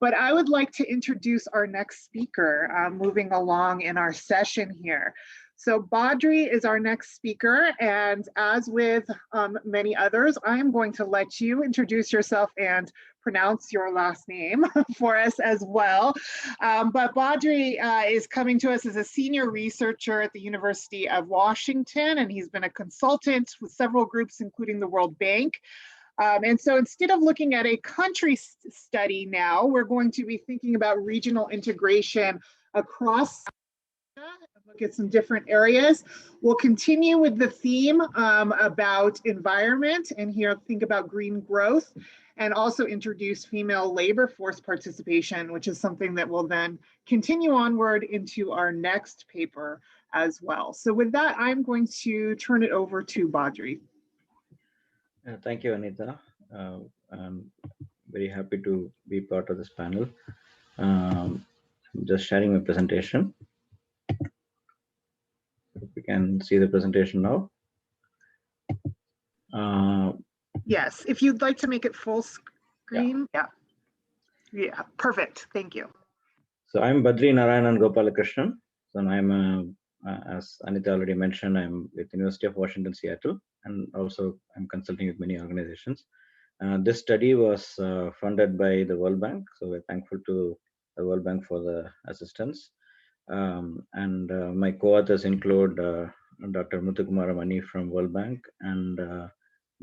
[SPEAKER 1] But I would like to introduce our next speaker moving along in our session here. So Badri is our next speaker, and as with many others, I am going to let you introduce yourself and pronounce your last name for us as well. But Badri is coming to us as a senior researcher at the University of Washington, and he's been a consultant with several groups, including the World Bank. And so instead of looking at a country study now, we're going to be thinking about regional integration across and look at some different areas. We'll continue with the theme about environment, and here think about green growth, and also introduce female labor force participation, which is something that will then continue onward into our next paper as well. So with that, I'm going to turn it over to Badri.
[SPEAKER 6] Thank you, Anita. I'm very happy to be part of this panel. I'm just sharing my presentation. If we can see the presentation now.
[SPEAKER 1] Yes, if you'd like to make it full screen. Yeah, perfect. Thank you.
[SPEAKER 6] So I'm Badri Narayanan Gopalakrishnan. So I'm, as Anita already mentioned, I'm with University of Washington, Seattle, and also I'm consulting with many organizations. This study was funded by the World Bank, so we're thankful to the World Bank for the assistance. My co-authors include Dr. Muthukumara from World Bank and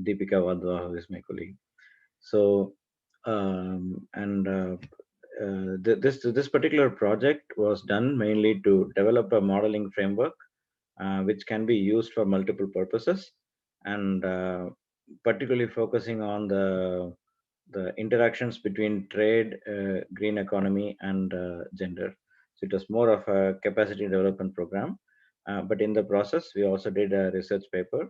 [SPEAKER 6] Deepika Wadhwa, who is my colleague. So, this particular project was done mainly to develop a modeling framework which can be used for multiple purposes, and particularly focusing on the interactions between trade, green economy, and gender. So it was more of a capacity development program, but in the process, we also did a research paper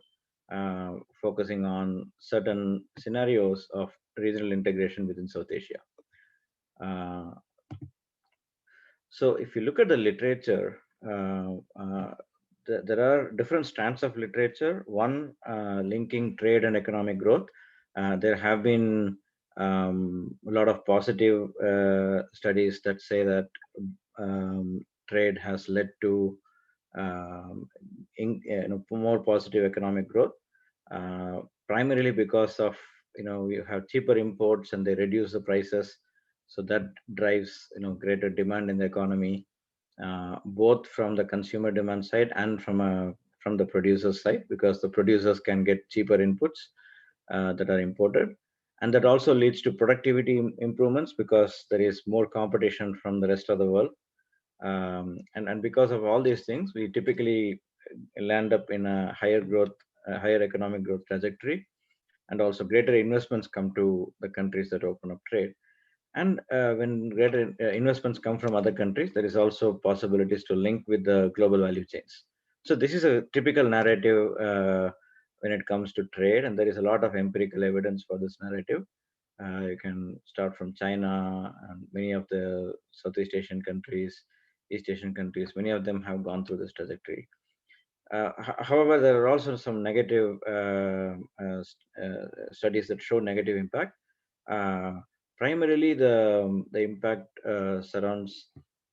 [SPEAKER 6] focusing on certain scenarios of regional integration within South Asia. So if you look at the literature, there are different strands of literature. One linking trade and economic growth. There have been a lot of positive studies that say that trade has led to more positive economic growth, primarily because of you have cheaper imports and they reduce the prices, so that drives greater demand in the economy, both from the consumer demand side and from the producer side, because the producers can get cheaper inputs that are imported. And that also leads to productivity improvements because there is more competition from the rest of the world. And because of all these things, we typically land up in a higher economic growth trajectory, and also greater investments come to the countries that open up trade. And when greater investments come from other countries, there is also possibilities to link with the global value chains. So this is a typical narrative when it comes to trade, and there is a lot of empirical evidence for this narrative. You can start from China and many of the Southeast Asian countries, East Asian countries, many of them have gone through this trajectory. However, there are also some negative studies that show negative impact. Primarily, the impact surrounds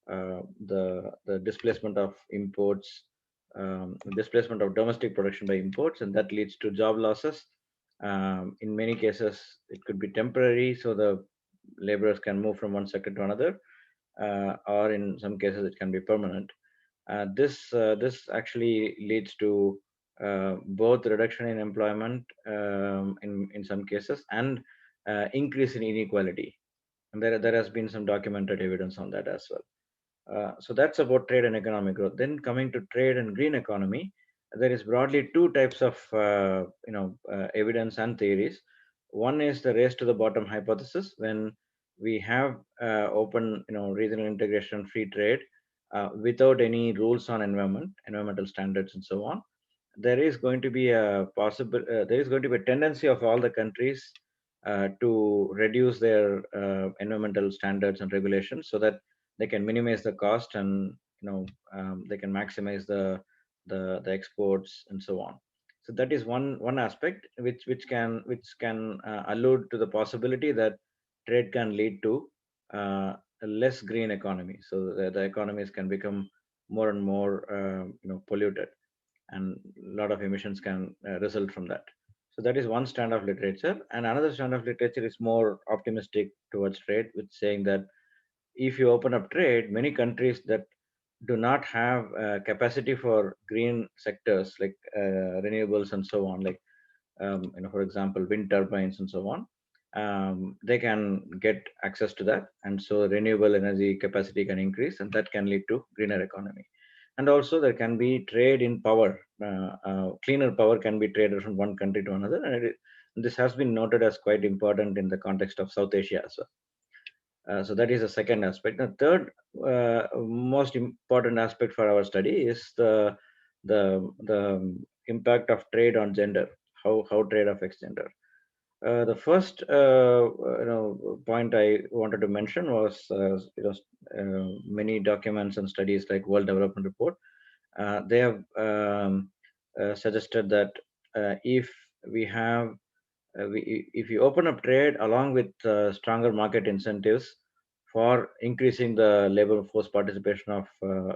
[SPEAKER 6] the displacement of imports, displacement of domestic production by imports, and that leads to job losses. In many cases, it could be temporary, so the laborers can move from one sector to another, or in some cases, it can be permanent. This actually leads to both reduction in employment in some cases and increase in inequality, and there has been some documented evidence on that as well. So that's about trade and economic growth. Then coming to trade and green economy, there is broadly two types of evidence and theories. One is the race to the bottom hypothesis, when we have open regional integration, free trade, without any rules on environmental standards and so on. there is going to be a tendency of all the countries to reduce their environmental standards and regulations so that they can minimize the cost, and they can maximize the exports and so on. So that is one aspect which can allude to the possibility that trade can lead to a less green economy. So the economies can become more and more polluted, and a lot of emissions can result from that. So that is one strand of literature, and another strand of literature is more optimistic towards trade, with saying that if you open up trade, many countries that do not have capacity for green sectors like renewables and so on, like for example, wind turbines and so on, they can get access to that, and so renewable energy capacity can increase, and that can lead to greener economy. And also there can be trade in power. Cleaner power can be traded from one country to another, and this has been noted as quite important in the context of South Asia as well. So that is the second aspect. The third most important aspect for our study is the impact of trade on gender, how trade affects gender. The first point I wanted to mention was many documents and studies like World Development Report. They have suggested that if we have if you open up trade along with stronger market incentives for increasing the labor force participation of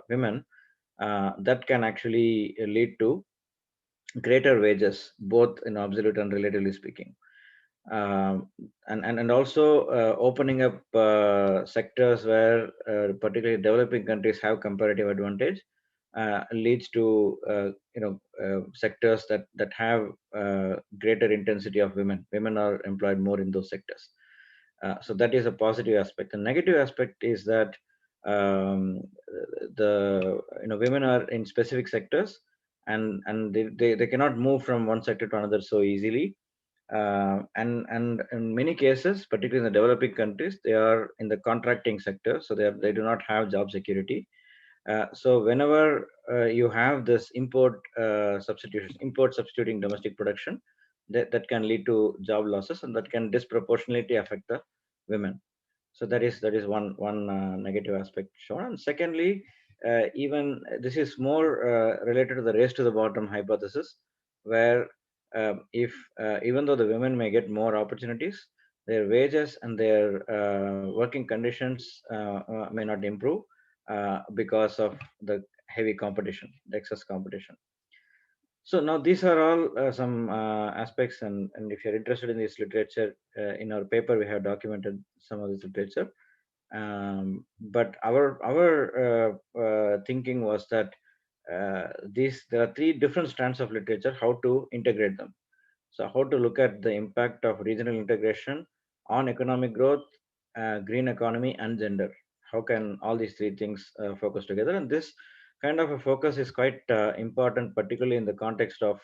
[SPEAKER 6] women, that can actually lead to greater wages, both in absolute and relatively speaking. And also opening up sectors where particularly developing countries have comparative advantage leads to sectors that have greater intensity of women. Women are employed more in those sectors. So that is a positive aspect. The negative aspect is that women are in specific sectors, and they cannot move from one sector to another so easily. And in many cases, particularly in the developing countries, they are in the contracting sector, so they do not have job security. So whenever you have this import substituting domestic production, that can lead to job losses, and that can disproportionately affect the women. So that is one negative aspect shown. And secondly, even this is more related to the race to the bottom hypothesis, where if even though the women may get more opportunities, their wages and their working conditions may not improve because of the heavy competition, the excess competition. So now these are all some aspects, and if you're interested in this literature, in our paper we have documented some of this literature. But our thinking was that there are three different strands of literature, how to integrate them. So how to look at the impact of regional integration on economic growth, green economy, and gender. How can all these three things focus together? And this kind of a focus is quite important, particularly in the context of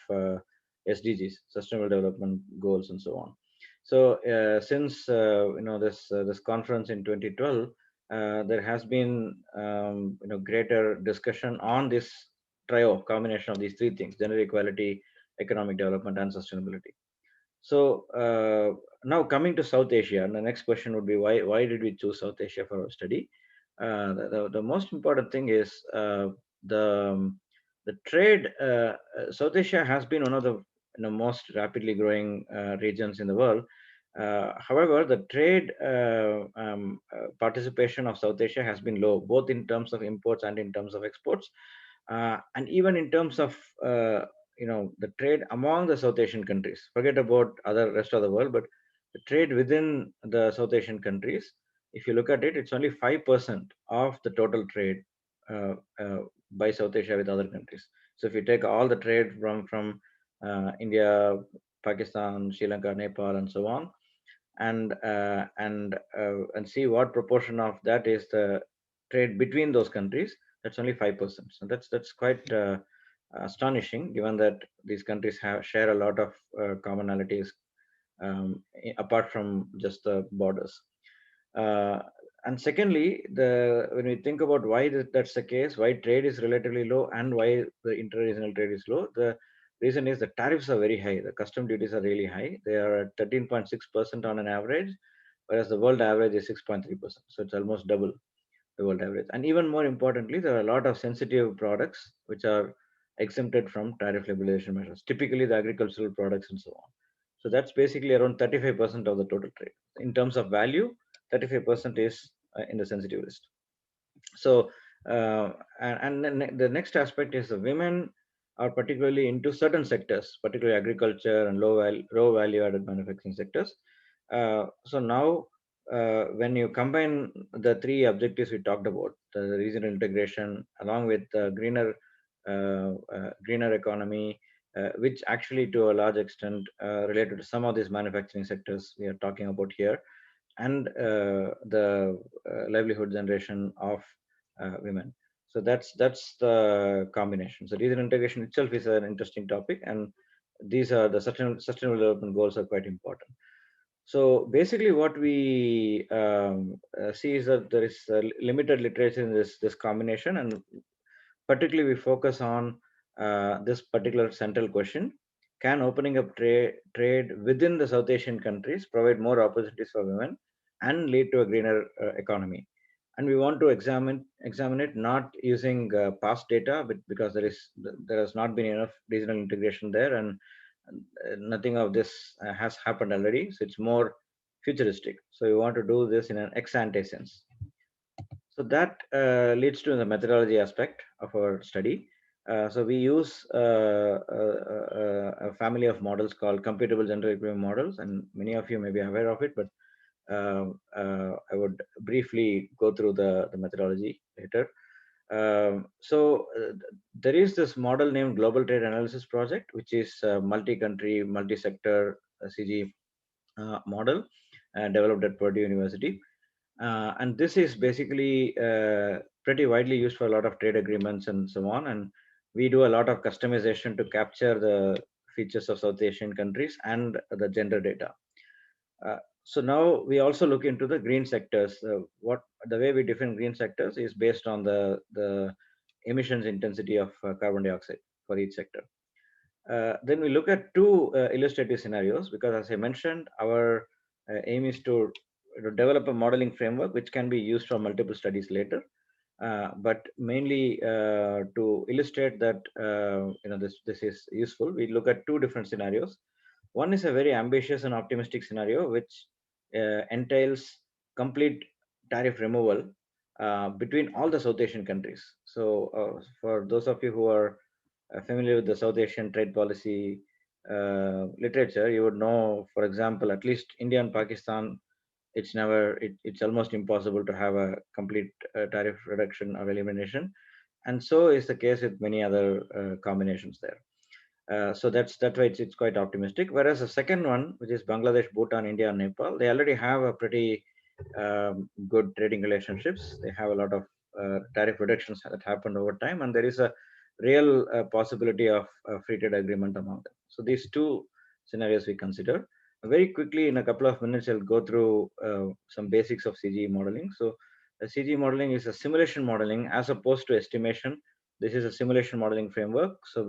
[SPEAKER 6] SDGs, Sustainable Development Goals, and so on. So since this conference in 2012, there has been greater discussion on this trio combination of these three things: gender equality, economic development, and sustainability. So now coming to South Asia, and the next question would be why did we choose South Asia for our study? The most important thing is the trade. South Asia has been one of the most rapidly growing regions in the world. However, the trade participation of South Asia has been low, both in terms of imports and in terms of exports, and even in terms of the trade among the South Asian countries. Forget about other rest of the world, but the trade within the South Asian countries, if you look at it, it's only 5% of the total trade by South Asia with other countries. So if you take all the trade from India, Pakistan, Sri Lanka, Nepal, and so on, and see what proportion of that is the trade between those countries, that's only 5%. So that's quite astonishing, given that these countries share a lot of commonalities apart from just the borders. And secondly, when we think about why that's the case, why trade is relatively low and why the interregional trade is low, Reason is the tariffs are very high. The custom duties are really high. They are at 13.6% on an average, whereas the world average is 6.3%. So it's almost double the world average. And even more importantly, there are a lot of sensitive products which are exempted from tariff liberalization measures, typically the agricultural products and so on. So that's basically around 35% of the total trade. In terms of value, 35% is in the sensitive list. So, and then the next aspect is the women are particularly into certain sectors, particularly agriculture and low value added manufacturing sectors. So now, when you combine the three objectives we talked about, the regional integration along with greener economy, which actually to a large extent related to some of these manufacturing sectors we are talking about here, and the livelihood generation of women. So that's the combination. So regional integration itself is an interesting topic, and these are the sustainable development goals are quite important. So basically, what we see is that there is limited literature in this combination, and particularly we focus on this particular central question: can opening up trade within the South Asian countries provide more opportunities for women and lead to a greener economy? And we want to examine it not using past data, but because there has not been enough regional integration there, and nothing of this has happened already. So it's more futuristic. So we want to do this in an ex ante sense. So that leads to the methodology aspect of our study. So we use a family of models called computable general equilibrium models, and many of you may be aware of it, but I would briefly go through the methodology later. There is this model named Global Trade Analysis Project, which is a multi-country, multi-sector CG model developed at Purdue University. And this is basically pretty widely used for a lot of trade agreements and so on. And we do a lot of customization to capture the features of South Asian countries and the gender data. So now we also look into the green sectors. The way we define green sectors is based on the emissions intensity of carbon dioxide for each sector. Then we look at two illustrative scenarios, because as I mentioned, our aim is to develop a modeling framework which can be used for multiple studies later. But mainly to illustrate that this is useful, we look at two different scenarios. One is a very ambitious and optimistic scenario, which entails complete tariff removal between all the South Asian countries. So for those of you who are familiar with the South Asian trade policy literature, you would know, for example, at least India and Pakistan, it's almost impossible to have a complete tariff reduction or elimination. And so is the case with many other combinations there. So that's why it's quite optimistic. Whereas the second one, which is Bangladesh, Bhutan, India, and Nepal, they already have a pretty good trading relationships. They have a lot of tariff reductions that happened over time, and there is a real possibility of a free trade agreement among them. So these two scenarios we consider. Very quickly, in a couple of minutes, I'll go through some basics of CGE modeling. So CGE modeling is a simulation modeling as opposed to estimation. This is a simulation modeling framework. So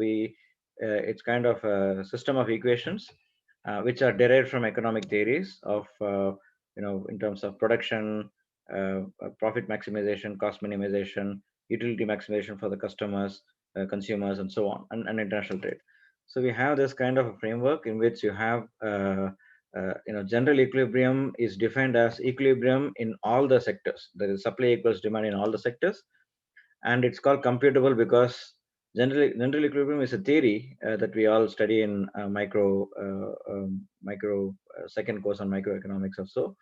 [SPEAKER 6] it's kind of a system of equations which are derived from economic theories of in terms of production, profit maximization, cost minimization, utility maximization for the customers, consumers, and so on, and international trade. So we have this kind of a framework in which you have general equilibrium is defined as equilibrium in all the sectors. There is supply equals demand in all the sectors, and it's called computable because general equilibrium is a theory that we all study in micro second course on microeconomics or so.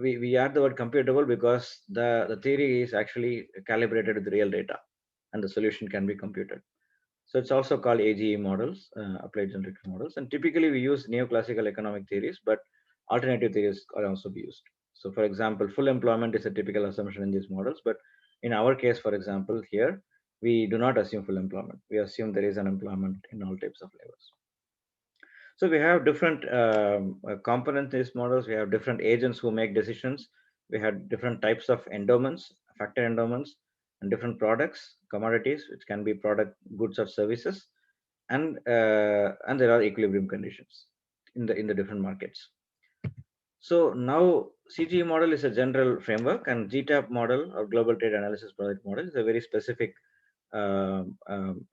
[SPEAKER 6] We add the word computable because the theory is actually calibrated with real data, and the solution can be computed. So it's also called AGE models, applied generic models. And typically we use neoclassical economic theories, but alternative theories are also used. So for example, full employment is a typical assumption in these models, but in our case, for example, here, we do not assume full employment. We assume there is unemployment in all types of labors. So we have different components in these models. We have different agents who make decisions. We have different types of endowments, factor endowments, and different products, commodities, which can be product, goods, or services. and there are equilibrium conditions in the different markets. So now CGE model is a general framework, and GTAP model or Global Trade Analysis Project model is a very specific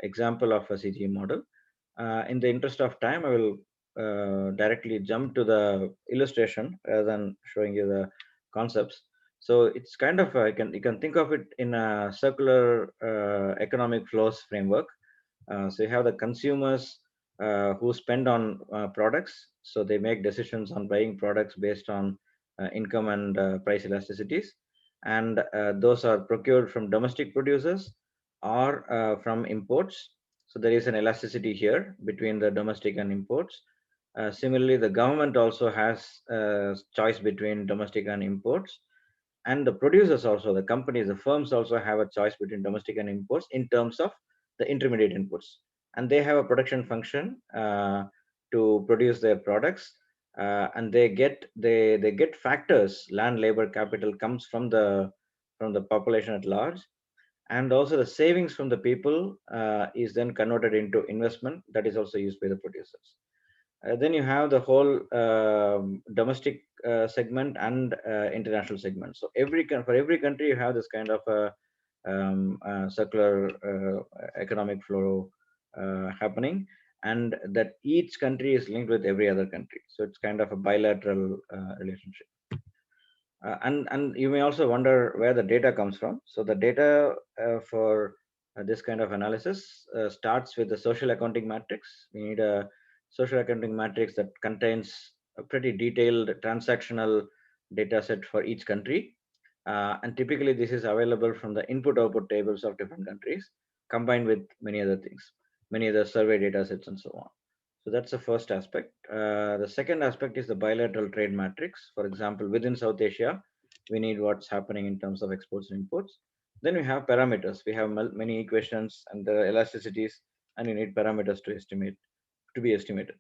[SPEAKER 6] example of a CGE model. In the interest of time, I will directly jump to the illustration rather than showing you the concepts. So it's kind of you can think of it in a circular economic flows framework. So you have the consumers who spend on products, so they make decisions on buying products based on income and price elasticities, and those are procured from domestic producers or from imports. So there is an elasticity here between the domestic and imports. Similarly, the government also has choice between domestic and imports, and the producers also, the companies, the firms also have a choice between domestic and imports in terms of the intermediate inputs, and they have a production function to produce their products, and they get factors. Land, labor, capital comes from the population at large, and also the savings from the people is then converted into investment that is also used by the producers. Then you have the whole domestic segment and international segment. So for every country you have this kind of circular economic flow happening, and that each country is linked with every other country. So it's kind of a bilateral relationship. And you may also wonder where the data comes from. So the data for this kind of analysis starts with the social accounting matrix. We need a social accounting matrix that contains a pretty detailed transactional data set for each country. And typically this is available from the input-output tables of different countries, combined with many other things, many other survey data sets and so on. So that's the first aspect. The second aspect is the bilateral trade matrix. For example, within South Asia, we need what's happening in terms of exports and imports. Then we have parameters. We have many equations and the elasticities, and you need parameters to be estimated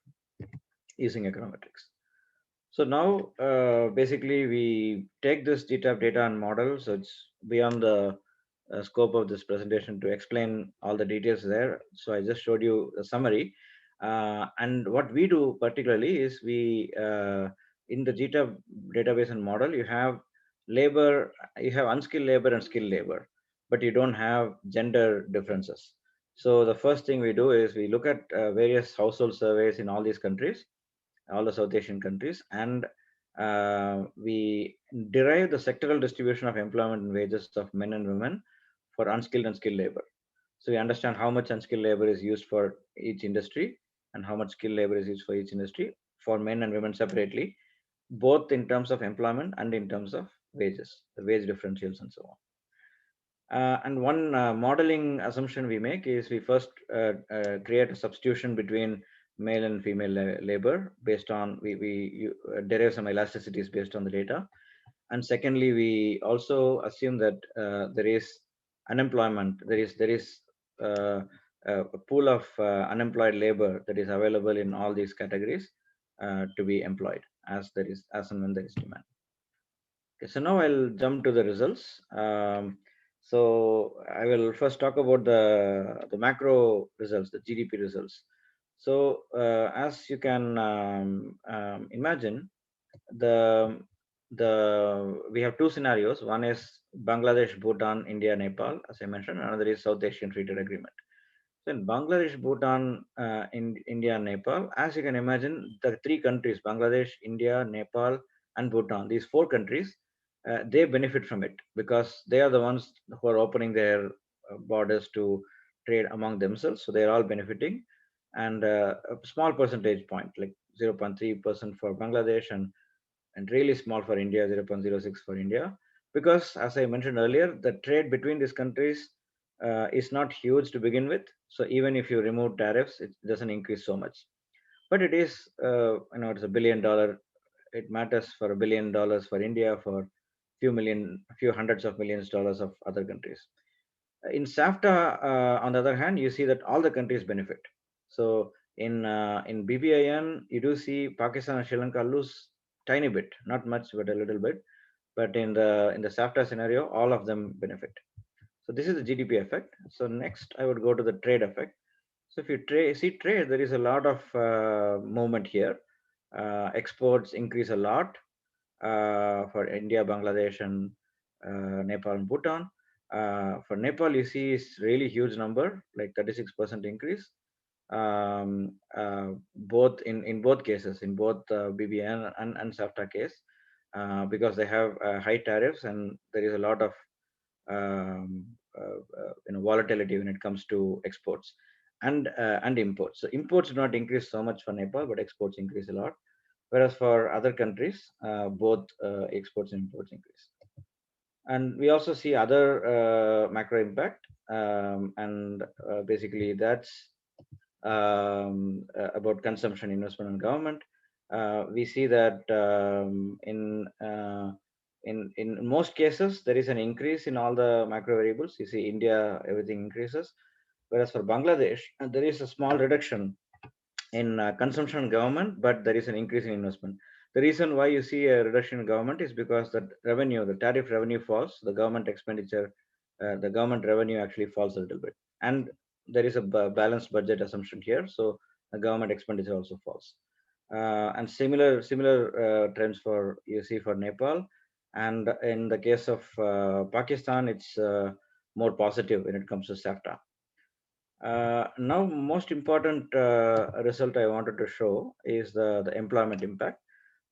[SPEAKER 6] using econometrics. So now, basically, we take this GTAP data and model. So it's beyond the scope of this presentation to explain all the details there. So I just showed you a summary. And what we do particularly is we, in the GTAP database and model, you have labor, you have unskilled labor and skilled labor, but you don't have gender differences. So the first thing we do is we look at various household surveys in all these countries, all the South Asian countries, and we derive the sectoral distribution of employment and wages of men and women for unskilled and skilled labor. So we understand how much unskilled labor is used for each industry and how much skilled labor is used for each industry for men and women separately, both in terms of employment and in terms of wages, the wage differentials and so on. And one modeling assumption we make is we first create a substitution between male and female labor based on, we derive some elasticities based on the data. And secondly, we also assume that there is unemployment, there is a pool of unemployed labor that is available in all these categories to be employed as and when there is demand. Okay, so now I'll jump to the results. So I will first talk about the macro results, the GDP results. So as you can imagine, we have two scenarios. One is Bangladesh, Bhutan, India, Nepal, as I mentioned. Another is South Asian Free Trade Agreement. So in Bangladesh, Bhutan, in India, and Nepal, as you can imagine, the three countries, Bangladesh, India, Nepal, and Bhutan, these four countries, they benefit from it because they are the ones who are opening their borders to trade among themselves. So they're all benefiting. And a small percentage point, like 0.3% for Bangladesh and really small for India, 0.06 for India. Because as I mentioned earlier, the trade between these countries is not huge to begin with. So even if you remove tariffs, it doesn't increase so much. But it is, it's $1 billion. It matters for $1 billion for India, for a few hundreds of millions of dollars of other countries. In SAFTA, on the other hand, you see that all the countries benefit. So in BBIN, you do see Pakistan and Sri Lanka lose tiny bit, not much, but a little bit. But in the SAFTA scenario, all of them benefit. So this is the GDP effect. So next, I would go to the trade effect. So if you see trade, there is a lot of movement here. Exports increase a lot for India, Bangladesh, and Nepal and Bhutan. For Nepal, you see it's really huge number, like 36% increase. Both in both cases, in both BBN and SAFTA case, because they have high tariffs and there is a lot of volatility when it comes to exports and imports. So imports do not increase so much for Nepal, but exports increase a lot. Whereas for other countries, both exports and imports increase. And we also see other macro impact, and basically that's about consumption, investment, and government. We see that in most cases there is an increase in all the macro variables. You see India, everything increases, whereas for Bangladesh there is a small reduction in consumption and government, but there is an increase in investment. The reason why you see a reduction in government is because the revenue, the tariff revenue falls, the government expenditure, the government revenue actually falls a little bit. And there is a balanced budget assumption here, so the government expenditure also falls. And similar trends for you see for Nepal, and in the case of Pakistan, it's more positive when it comes to SAFTA. Now, most important result I wanted to show is the employment impact.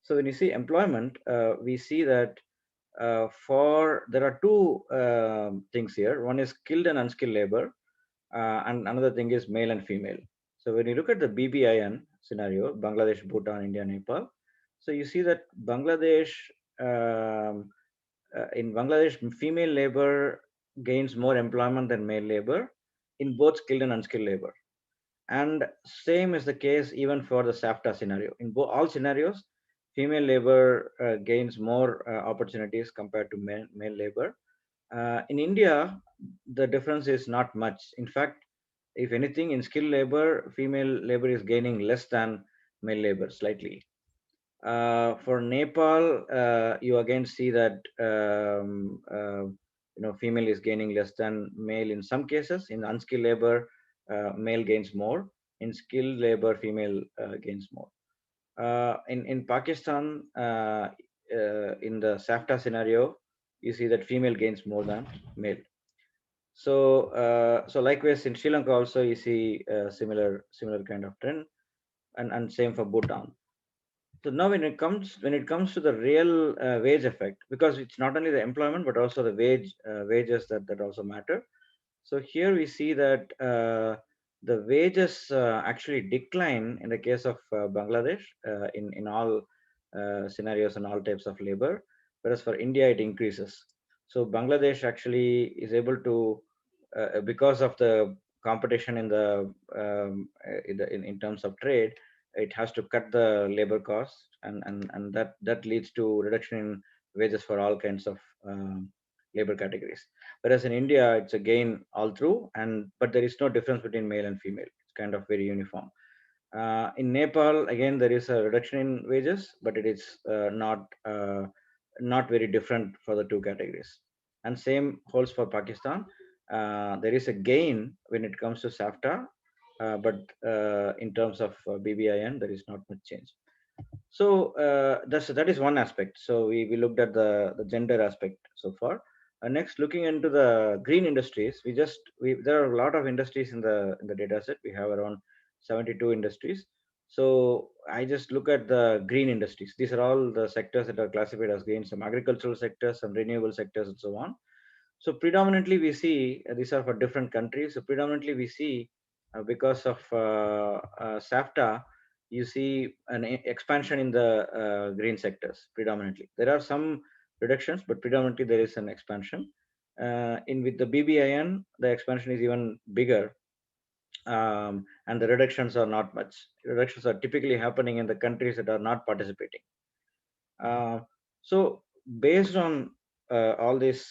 [SPEAKER 6] So when you see employment, we see that there are two things here. One is skilled and unskilled labor, and another thing is male and female. So when you look at the BBIN scenario, Bangladesh, Bhutan, India, Nepal, so you see that Bangladesh, in Bangladesh, female labor gains more employment than male labor in both skilled and unskilled labor. And same is the case even for the SAFTA scenario. In all scenarios, female labor gains more opportunities compared to male labor. In India, the difference is not much. In fact, if anything, in skilled labor, female labor is gaining less than male labor slightly. For Nepal, you again see that female is gaining less than male in some cases. In unskilled labor, male gains more. In skilled labor, female gains more. In Pakistan, in the SAFTA scenario, you see that female gains more than male. So likewise in Sri Lanka also you see similar kind of trend, and same for Bhutan. So now when it comes to the real wage effect, because it's not only the employment but also the wages that also matter. So here we see that the wages actually decline in the case of Bangladesh in all scenarios and all types of labor, whereas for India it increases. So Bangladesh actually is able to, because of the competition in terms of trade, it has to cut the labor costs, and that leads to reduction in wages for all kinds of labor categories. Whereas in India, it's a gain all through, but there is no difference between male and female. It's kind of very uniform. In Nepal, again, there is a reduction in wages, but it is not very different for the two categories. And same holds for Pakistan. There is a gain when it comes to SAFTA, but in terms of BBIN, there is not much change. So that is one aspect. So we looked at the gender aspect so far. Next, looking into the green industries, there are a lot of industries in the data set. We have around 72 industries. So I just look at the green industries. These are all the sectors that are classified as green, some agricultural sectors, some renewable sectors, and so on. So predominantly we see, these are for different countries. So predominantly we see because of SAFTA, you see an expansion in the green sectors predominantly. There are some reductions, but predominantly there is an expansion. With the BBIN, the expansion is even bigger, and the reductions are not much. Reductions are typically happening in the countries that are not participating. So based on all this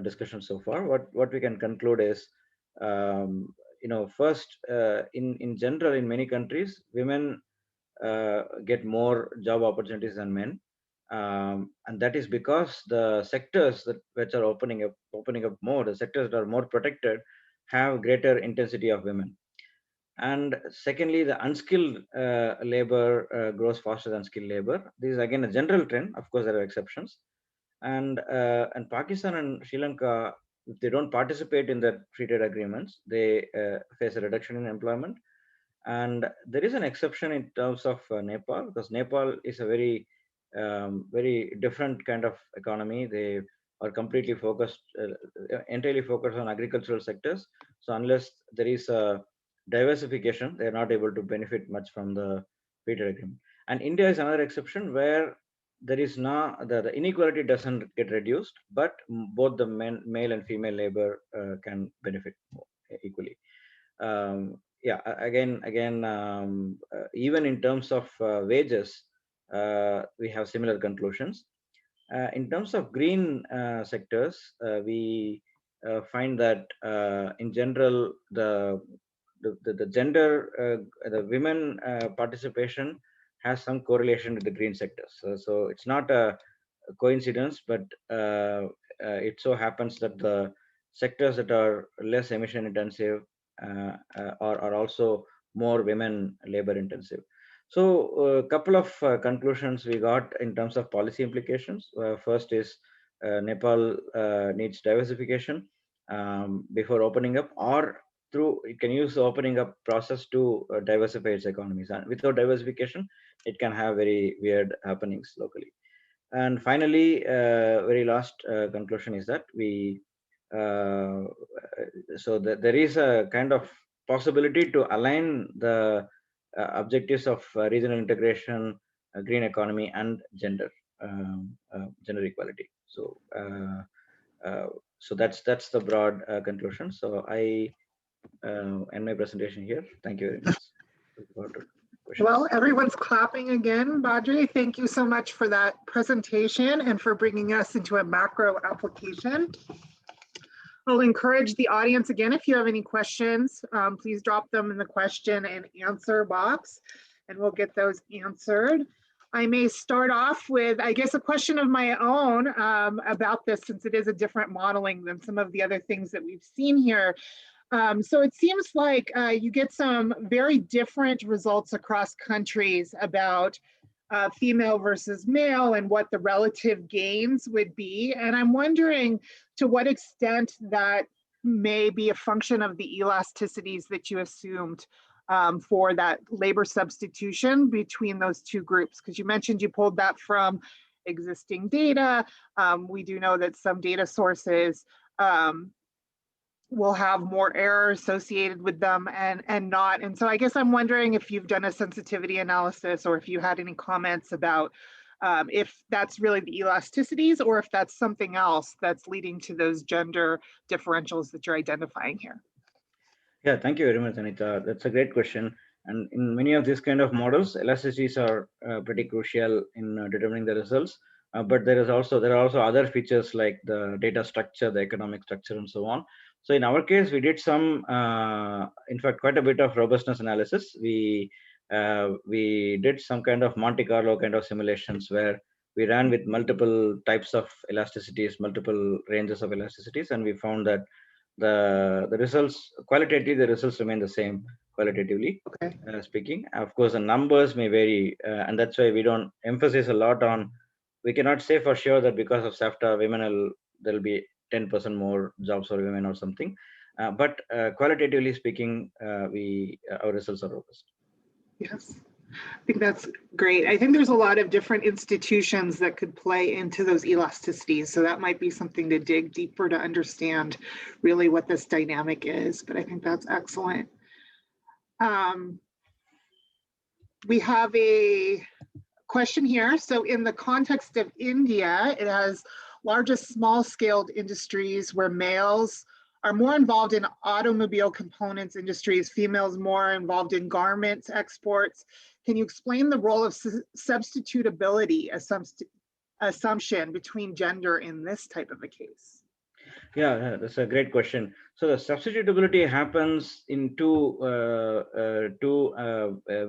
[SPEAKER 6] discussion so far, what we can conclude is, first, in general, in many countries, women get more job opportunities than men, and that is because the sectors which are opening up more, the sectors that are more protected, have greater intensity of women. And secondly, the unskilled labor grows faster than skilled labor. This is again a general trend. Of course, there are exceptions. And Pakistan and Sri Lanka, if they don't participate in the free trade agreements, they face a reduction in employment. And there is an exception in terms of Nepal, because Nepal is a very very different kind of economy. They are completely focused, entirely focused on agricultural sectors. So unless there is a diversification, they are not able to benefit much from the free trade agreement. And India is another exception where there is not the inequality doesn't get reduced, but both the male and female labor can benefit equally. Yeah, again, even in terms of wages, we have similar conclusions. In terms of green sectors, we find that in general, the gender, the women participation has some correlation with the green sectors. So it's not a coincidence, but it so happens that the sectors that are less emission intensive are also more women labor intensive. So a couple of conclusions we got in terms of policy implications. First is Nepal needs diversification before opening up, or through it can use the opening up process to diversify its economies. And without diversification, it can have very weird happenings locally. And finally, very last conclusion is that there is a kind of possibility to align the objectives of regional integration, green economy, and gender equality. So that's the broad conclusion. So I end my presentation here. Thank you very much.
[SPEAKER 1] Well, everyone's clapping again. Badri, thank you so much for that presentation and for bringing us into a macro application. I'll encourage the audience again, if you have any questions, please drop them in the question and answer box, and we'll get those answered. I may start off with, I guess, a question of my own about this, since it is a different modeling than some of the other things that we've seen here. So it seems like you get some very different results across countries about female versus male and what the relative gains would be. And I'm wondering to what extent that may be a function of the elasticities that you assumed for that labor substitution between those two groups. Because you mentioned you pulled that from existing data. We do know that some data sources will have more error associated with them and not. And so I guess I'm wondering if you've done a sensitivity analysis, or if you had any comments about if that's really the elasticities, or if that's something else that's leading to those gender differentials that you're identifying here.
[SPEAKER 6] Yeah, thank you very much, Anita. That's a great question. And in many of these kind of models, elasticities are pretty crucial in determining the results. But there are also other features like the data structure, the economic structure, and so on. So in our case, we did some, in fact, quite a bit of robustness analysis. We did some kind of Monte Carlo kind of simulations where we ran with multiple types of elasticities, multiple ranges of elasticities, and we found that the results, qualitatively, the results remain the same qualitatively speaking. Of course, the numbers may vary, and that's why we don't emphasize a lot on. We cannot say for sure that because of SAFTA, there'll be 10% more jobs for women or something. But qualitatively speaking, our results are robust.
[SPEAKER 1] Yes, I think that's great. I think there's a lot of different institutions that could play into those elasticities. So that might be something to dig deeper to understand really what this dynamic is. But I think that's excellent. We have a question here. So in the context of India, it has largest small-scaled industries where males are more involved in automobile components industries, females more involved in garments exports. Can you explain the role of substitutability assumption between gender in this type of a case?
[SPEAKER 6] Yeah, that's a great question. So the substitutability happens in two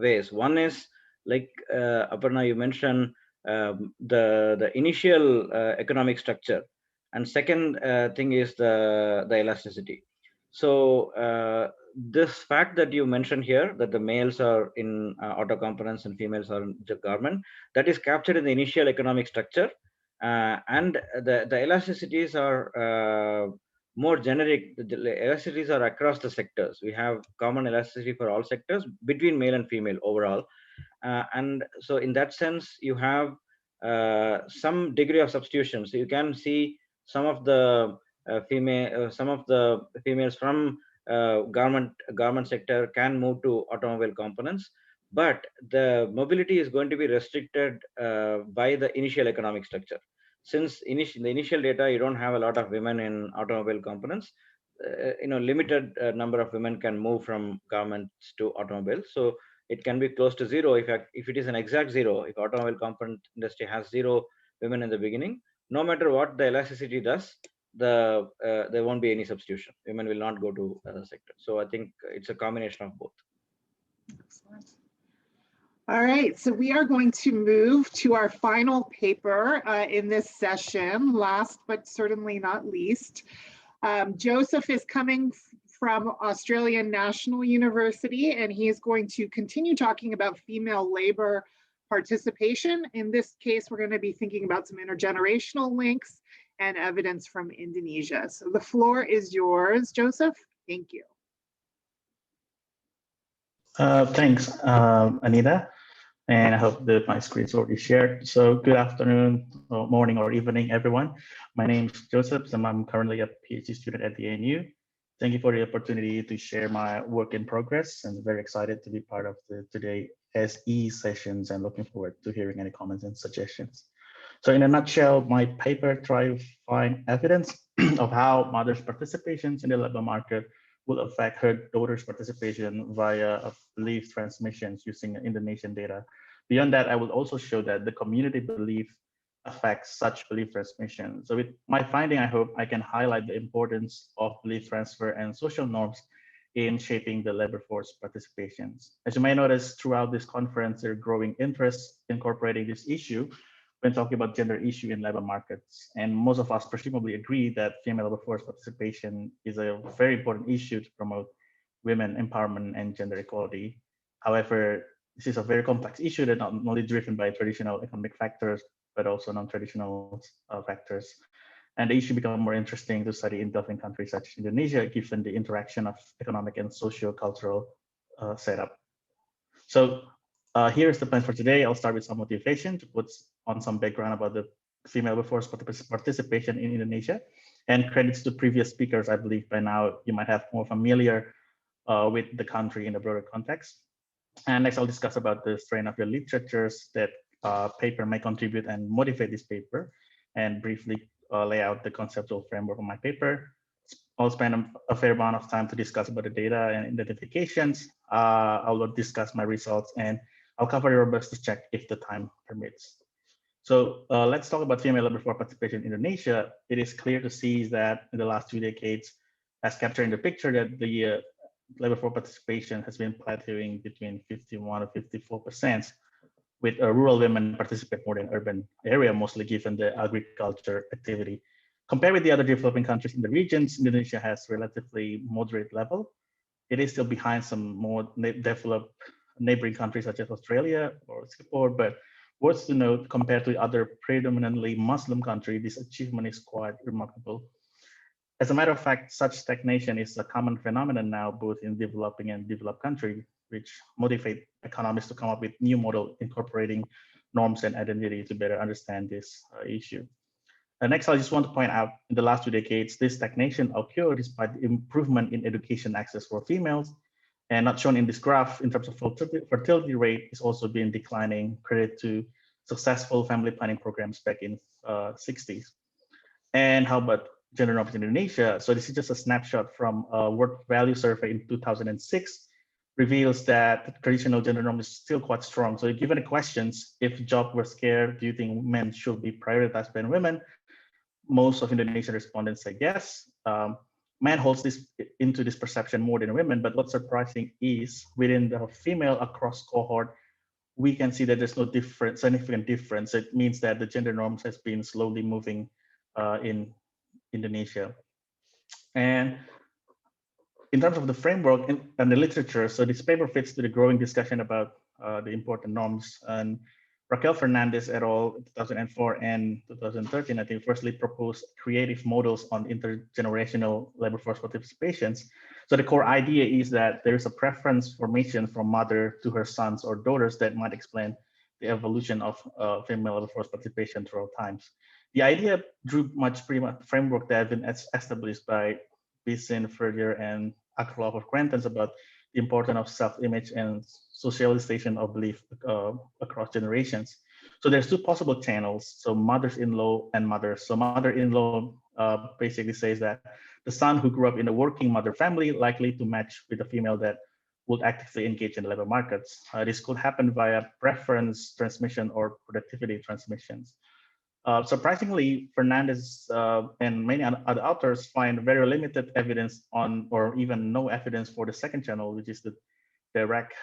[SPEAKER 6] ways. One is, like Aparna, you mentioned, the initial economic structure, and second thing is the elasticity. So this fact that you mentioned here, that the males are in auto components and females are in the garment, that is captured in the initial economic structure. And the elasticities are more generic. The elasticities are across the sectors. We have common elasticity for all sectors between male and female overall. And so in that sense, you have some degree of substitution. So you can see some of the females from garment sector can move to automobile components, but the mobility is going to be restricted by the initial economic structure. Since the initial data, you don't have a lot of women in automobile components. Limited number of women can move from garments to automobiles. So it can be close to zero. If it is an exact zero, if automobile component industry has 0 women in the beginning, no matter what the elasticity does, there won't be any substitution. Women will not go to the sector. So I think it's a combination of both.
[SPEAKER 1] Excellent. All right, so we are going to move to our final paper in this session, last but certainly not least. Joseph is coming from Australian National University, and he is going to continue talking about female labor participation. In this case, we're going to be thinking about some intergenerational links and evidence from Indonesia. So the floor is yours, Joseph. Thank you.
[SPEAKER 7] Thanks, Anita, and I hope that my screen is already shared. So good afternoon, or morning, or evening, everyone. My name is Joseph, and I'm currently a PhD student at the ANU. Thank you for the opportunity to share my work in progress, and very excited to be part of the today SE sessions, and looking forward to hearing any comments and suggestions. So in a nutshell, my paper tried to find evidence of how mothers' participations in the labor market will affect her daughter's participation via belief transmissions using Indonesian data. Beyond that, I will also show that the community belief affects such belief transmission. So with my finding, I hope I can highlight the importance of belief transfer and social norms in shaping the labor force participations. As you may notice throughout this conference, there's growing interest in incorporating this issue when talking about gender issue in labor markets. And most of us presumably agree that female labor force participation is a very important issue to promote women empowerment and gender equality. However, this is a very complex issue that not only driven by traditional economic factors, but also non-traditional factors. And the issue becomes more interesting to study in developing countries such as Indonesia, given the interaction of economic and socio-cultural setup. So here's the plan for today. I'll start with some motivation to put on some background about the female labor force participation in Indonesia. And credits to previous speakers, I believe by now you might have more familiar with the country in a broader context. And next I'll discuss about the strain of the literatures that paper may contribute and motivate this paper, and briefly lay out the conceptual framework of my paper. I'll spend a fair amount of time to discuss about the data and identifications. I'll discuss my results, and I'll cover the robustness check if the time permits. So let's talk about female labor force participation in Indonesia. It is clear to see that in the last 2 decades, as captured in the picture, that the labor force participation has been plateauing between 51 to 54%, with rural women participate more than urban area, mostly given the agriculture activity. Compared with the other developing countries in the regions, Indonesia has relatively moderate level. It is still behind some more developed neighboring countries such as Australia or Singapore, but worth to note, compared to other predominantly Muslim countries, this achievement is quite remarkable. As a matter of fact, such stagnation is a common phenomenon now, both in developing and developed countries, which motivate economists to come up with new model incorporating norms and identity to better understand this issue. Next, I just want to point out, in the last 2 decades, this stagnation occurred despite the improvement in education access for females, and not shown in this graph in terms of fertility rate is also been declining, credit to successful family planning programs back in 60s. And how about gender norms in Indonesia? So this is just a snapshot from a work value survey in 2006, reveals that traditional gender norm is still quite strong. So given the questions, if jobs were scarce, do you think men should be prioritized than women? Most of Indonesian respondents say yes. Men holds this into this perception more than women, but what's surprising is within the female across cohort, we can see that there's no significant difference. It means that the gender norms has been slowly moving in Indonesia. And in terms of the framework and the literature, so this paper fits to the growing discussion about the important norms. And Raquel Fernandez et al. 2004 and 2013, I think, firstly proposed creative models on intergenerational labor force participations. So the core idea is that there is a preference formation from mother to her sons or daughters that might explain the evolution of female labor force participation throughout times. The idea drew pretty much the framework that had been established by Bissen, Ferrier, and Akrolov of Crantons about the importance of self-image and socialization of belief across generations. So there's two possible channels, so mothers-in-law and mothers. So mother-in-law basically says that the son who grew up in a working mother family likely to match with a female that would actively engage in the labor markets. This could happen via preference transmission or productivity transmissions. Surprisingly, Fernandez and many other authors find very limited evidence on, or even no evidence for the second channel, which is the direct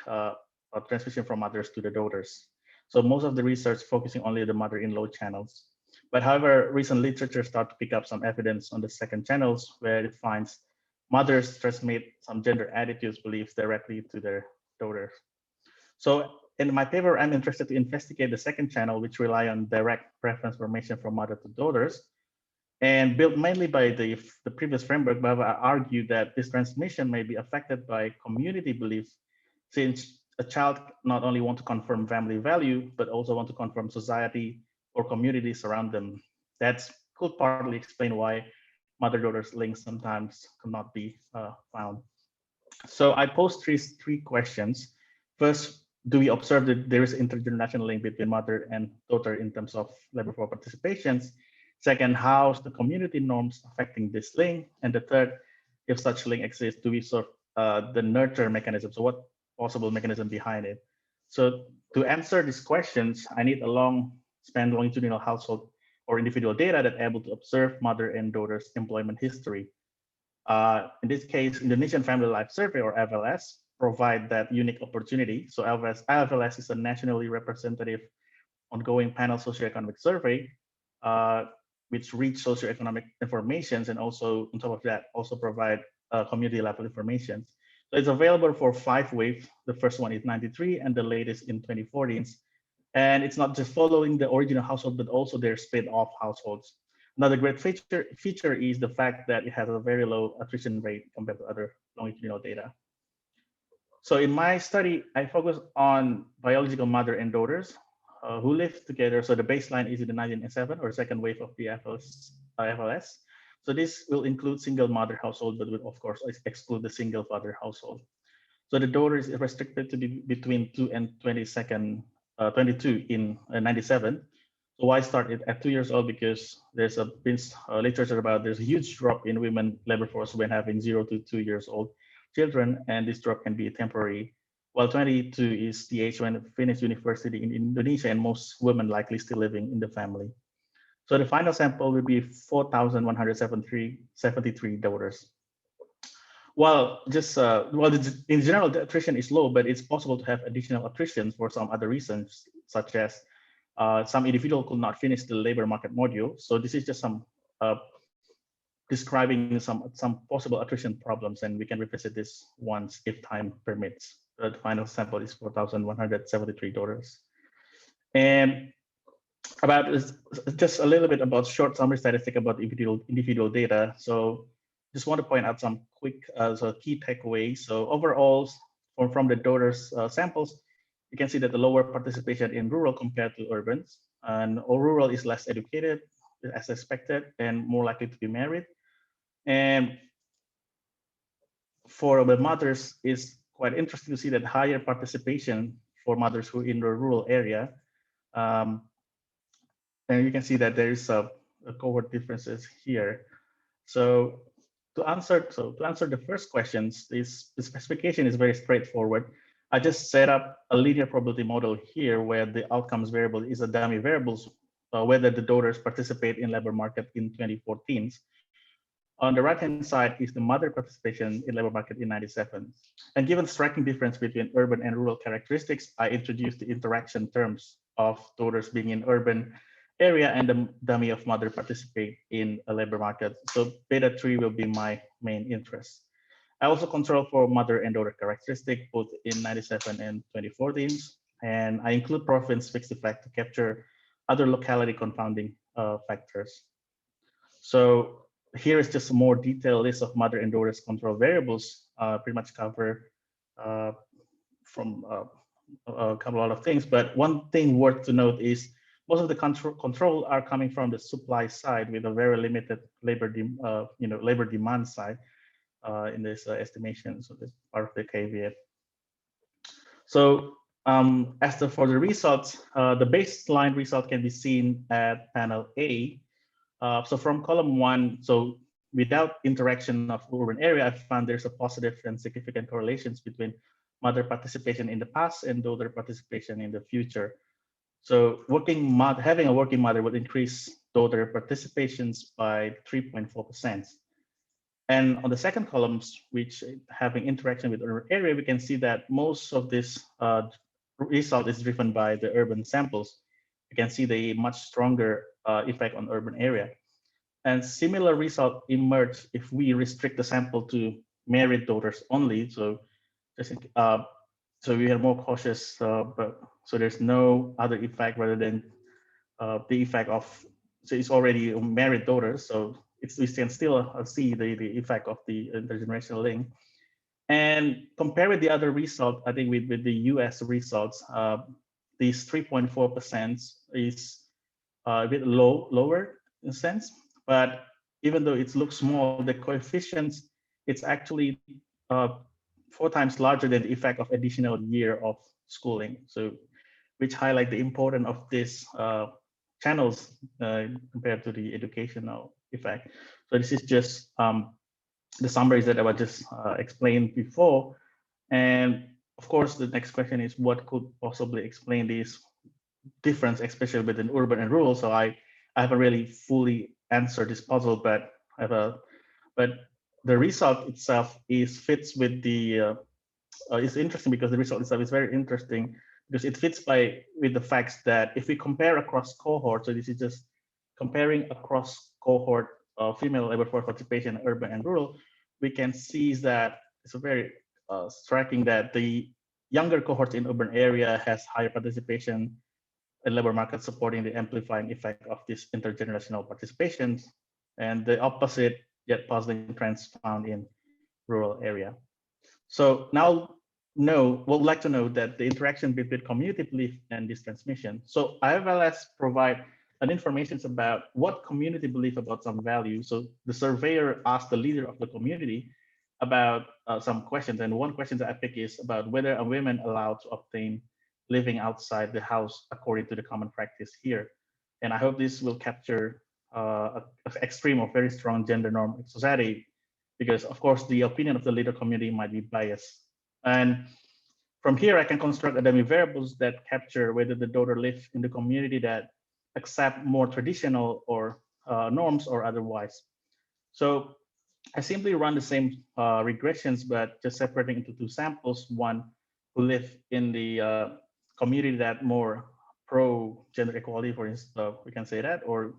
[SPEAKER 7] transmission from mothers to the daughters. So most of the research focusing only on the mother-in-law channels. But however, recent literature start to pick up some evidence on the second channels where it finds mothers transmit some gender attitudes, beliefs directly to their daughters. So in my paper, I'm interested to investigate the second channel, which rely on direct preference formation from mother to daughters, and built mainly by the previous framework. But I argue that this transmission may be affected by community beliefs, since a child not only want to confirm family value, but also want to confirm society or communities around them. That could partly explain why mother-daughters links sometimes cannot be found. So I posed three questions. First, do we observe that there is intergenerational link between mother and daughter in terms of labor force participations? Second, how's the community norms affecting this link? And the third, if such link exists, do we observe the nurture mechanism? So what possible mechanism behind it? So to answer these questions, I need a long span longitudinal household or individual data that able to observe mother and daughter's employment history. In this case, Indonesian Family Life Survey, or FLS, provide that unique opportunity. So FLS is a nationally representative ongoing panel socioeconomic survey, which reach socioeconomic information, and also on top of that, also provide community level information. So it's available for 5 waves. The first one is 93 and the latest in 2014. And it's not just following the original household, but also their split-off households. Another great feature is the fact that it has a very low attrition rate compared to other longitudinal data. So in my study, I focus on biological mother and daughters who live together. So the baseline is in the 1987 or second wave of the FLS. So this will include single mother household, but will of course exclude the single father household. So the daughter is restricted to be between 2 and 22 in 97. So why start it at 2 years old? Because there's been literature about there's a huge drop in women labor force when having 0 to 2 years old children, and this drop can be temporary. While 22 is the age when finish university in Indonesia, and most women likely still living in the family. So the final sample will be 4,173 daughters. Well, in general, the attrition is low, but it's possible to have additional attrition for some other reasons, such as some individual could not finish the labor market module. So this is just some describing some possible attrition problems, and we can revisit this once if time permits. The final sample is 4,173 daughters. And about just a little bit about short summary statistic about individual data. So just want to point out some quick key takeaways. So overall, from the daughters samples, you can see that the lower participation in rural compared to urban, and rural is less educated as expected and more likely to be married. And for the mothers, it's quite interesting to see that higher participation for mothers who are in the rural area. And you can see that there is a cohort differences here. So to answer the first questions, the specification is very straightforward. I just set up a linear probability model here where the outcomes variable is a dummy variables, whether the daughters participate in labor market in 2014. On the right-hand side is the mother participation in labor market in 97. And given striking difference between urban and rural characteristics, I introduced the interaction terms of daughters being in urban area and the dummy of mother participate in a labor market. So beta 3 will be my main interest. I also control for mother and daughter characteristic, both in 97 and 2014. And I include province fixed effect to capture other locality confounding factors. So here is just a more detailed list of mother and daughter's control variables, pretty much cover from a couple of things. But one thing worth to note is most of the control are coming from the supply side with a very limited labor demand side in this estimation. So that's part of the caveat. So for the results, the baseline result can be seen at panel A. So from column 1, so without interaction of urban area, I found there's a positive and significant correlations between mother participation in the past and daughter participation in the future. So having a working mother would increase daughter participations by 3.4%. And on the second columns, which having interaction with urban area, we can see that most of this result is driven by the urban samples. You can see the much stronger effect on urban area. And similar result emerge if we restrict the sample to married daughters only. So we are more cautious, so there's no other effect rather than the effect of, so it's already married daughters. So we can still see the effect of the intergenerational link. And compare with the other result, I think with the US results, these 3.4% is a bit lower in a sense, but even though it looks small, the coefficients, it's actually 4 times larger than the effect of additional year of schooling. So which highlight the importance of these channels compared to the educational effect. So this is just the summaries that I was just explained before. And of course, the next question is what could possibly explain this difference, especially between urban and rural. So I haven't really fully answered this puzzle, but the result itself fits with the, it's interesting because the result itself is very interesting because it fits with the facts that if we compare across cohorts, so this is just comparing across cohort female labor force participation, urban and rural, we can see that it's a very striking that the younger cohorts in urban area has higher participation in labor market, supporting the amplifying effect of this intergenerational participations, and the opposite yet puzzling trends found in rural area. So now we'd like to know that the interaction between community belief and this transmission. So IFLS provide an information about what community believe about some value. So the surveyor asked the leader of the community about some questions. And one question that I pick is about whether a woman allowed to obtain living outside the house according to the common practice here. And I hope this will capture an extreme of very strong gender norm in society, because of course the opinion of the leader community might be biased. And from here, I can construct a dummy variables that capture whether the daughter live in the community that accept more traditional or norms or otherwise. So I simply run the same regressions, but just separating into 2 samples, one who live in the community that more pro gender equality, for instance, we can say that, or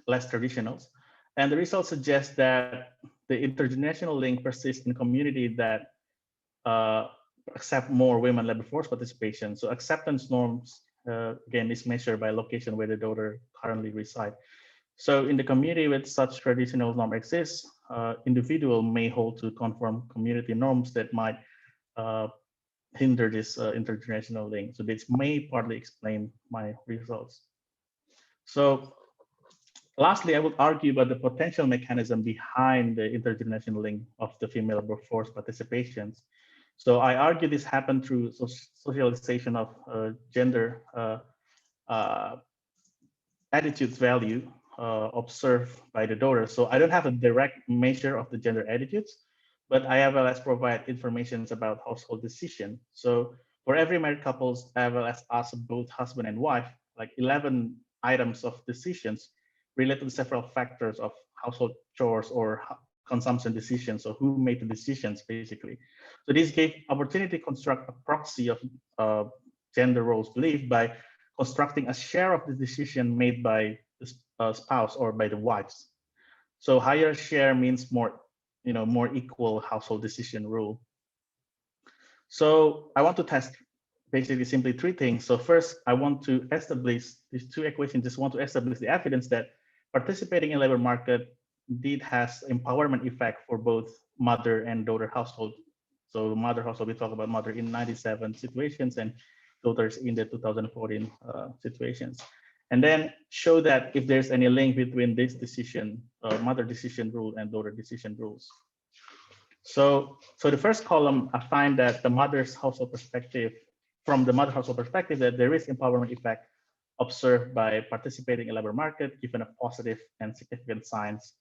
[SPEAKER 7] less traditionals. And the results suggest that the intergenerational link persists in community that accept more women labor force participation. So acceptance norms, again, is measured by location where the daughter currently reside. So in the community with such traditional norm exists, individual may hold to conform community norms that might hinder this intergenerational link. So this may partly explain my results. So lastly, I would argue about the potential mechanism behind the intergenerational link of the female labor force participations. So I argue this happened through socialization of gender attitudes value observed by the daughter. So I don't have a direct measure of the gender attitudes, but IFLS provide information about household decision. So for every married couples, IFLS asks both husband and wife, like 11 items of decisions related to several factors of household chores or consumption decisions, so who made the decisions basically. So this gave opportunity to construct a proxy of gender roles belief by constructing a share of the decision made by the spouse or by the wives. So higher share means more more equal household decision rule. So I want to test basically simply three things. So first, I want to establish these two equations. Just want to establish the evidence that participating in labor market indeed has empowerment effect for both mother and daughter household. So mother household, we talk about mother in 97 situations and daughters in the 2014 situations. And then show that if there's any link between this decision, mother decision rule and daughter decision rules. So the first column, I find that the mother's household perspective, from the mother household perspective, that there is empowerment effect observed by participating in labor market, given a positive and significant signs.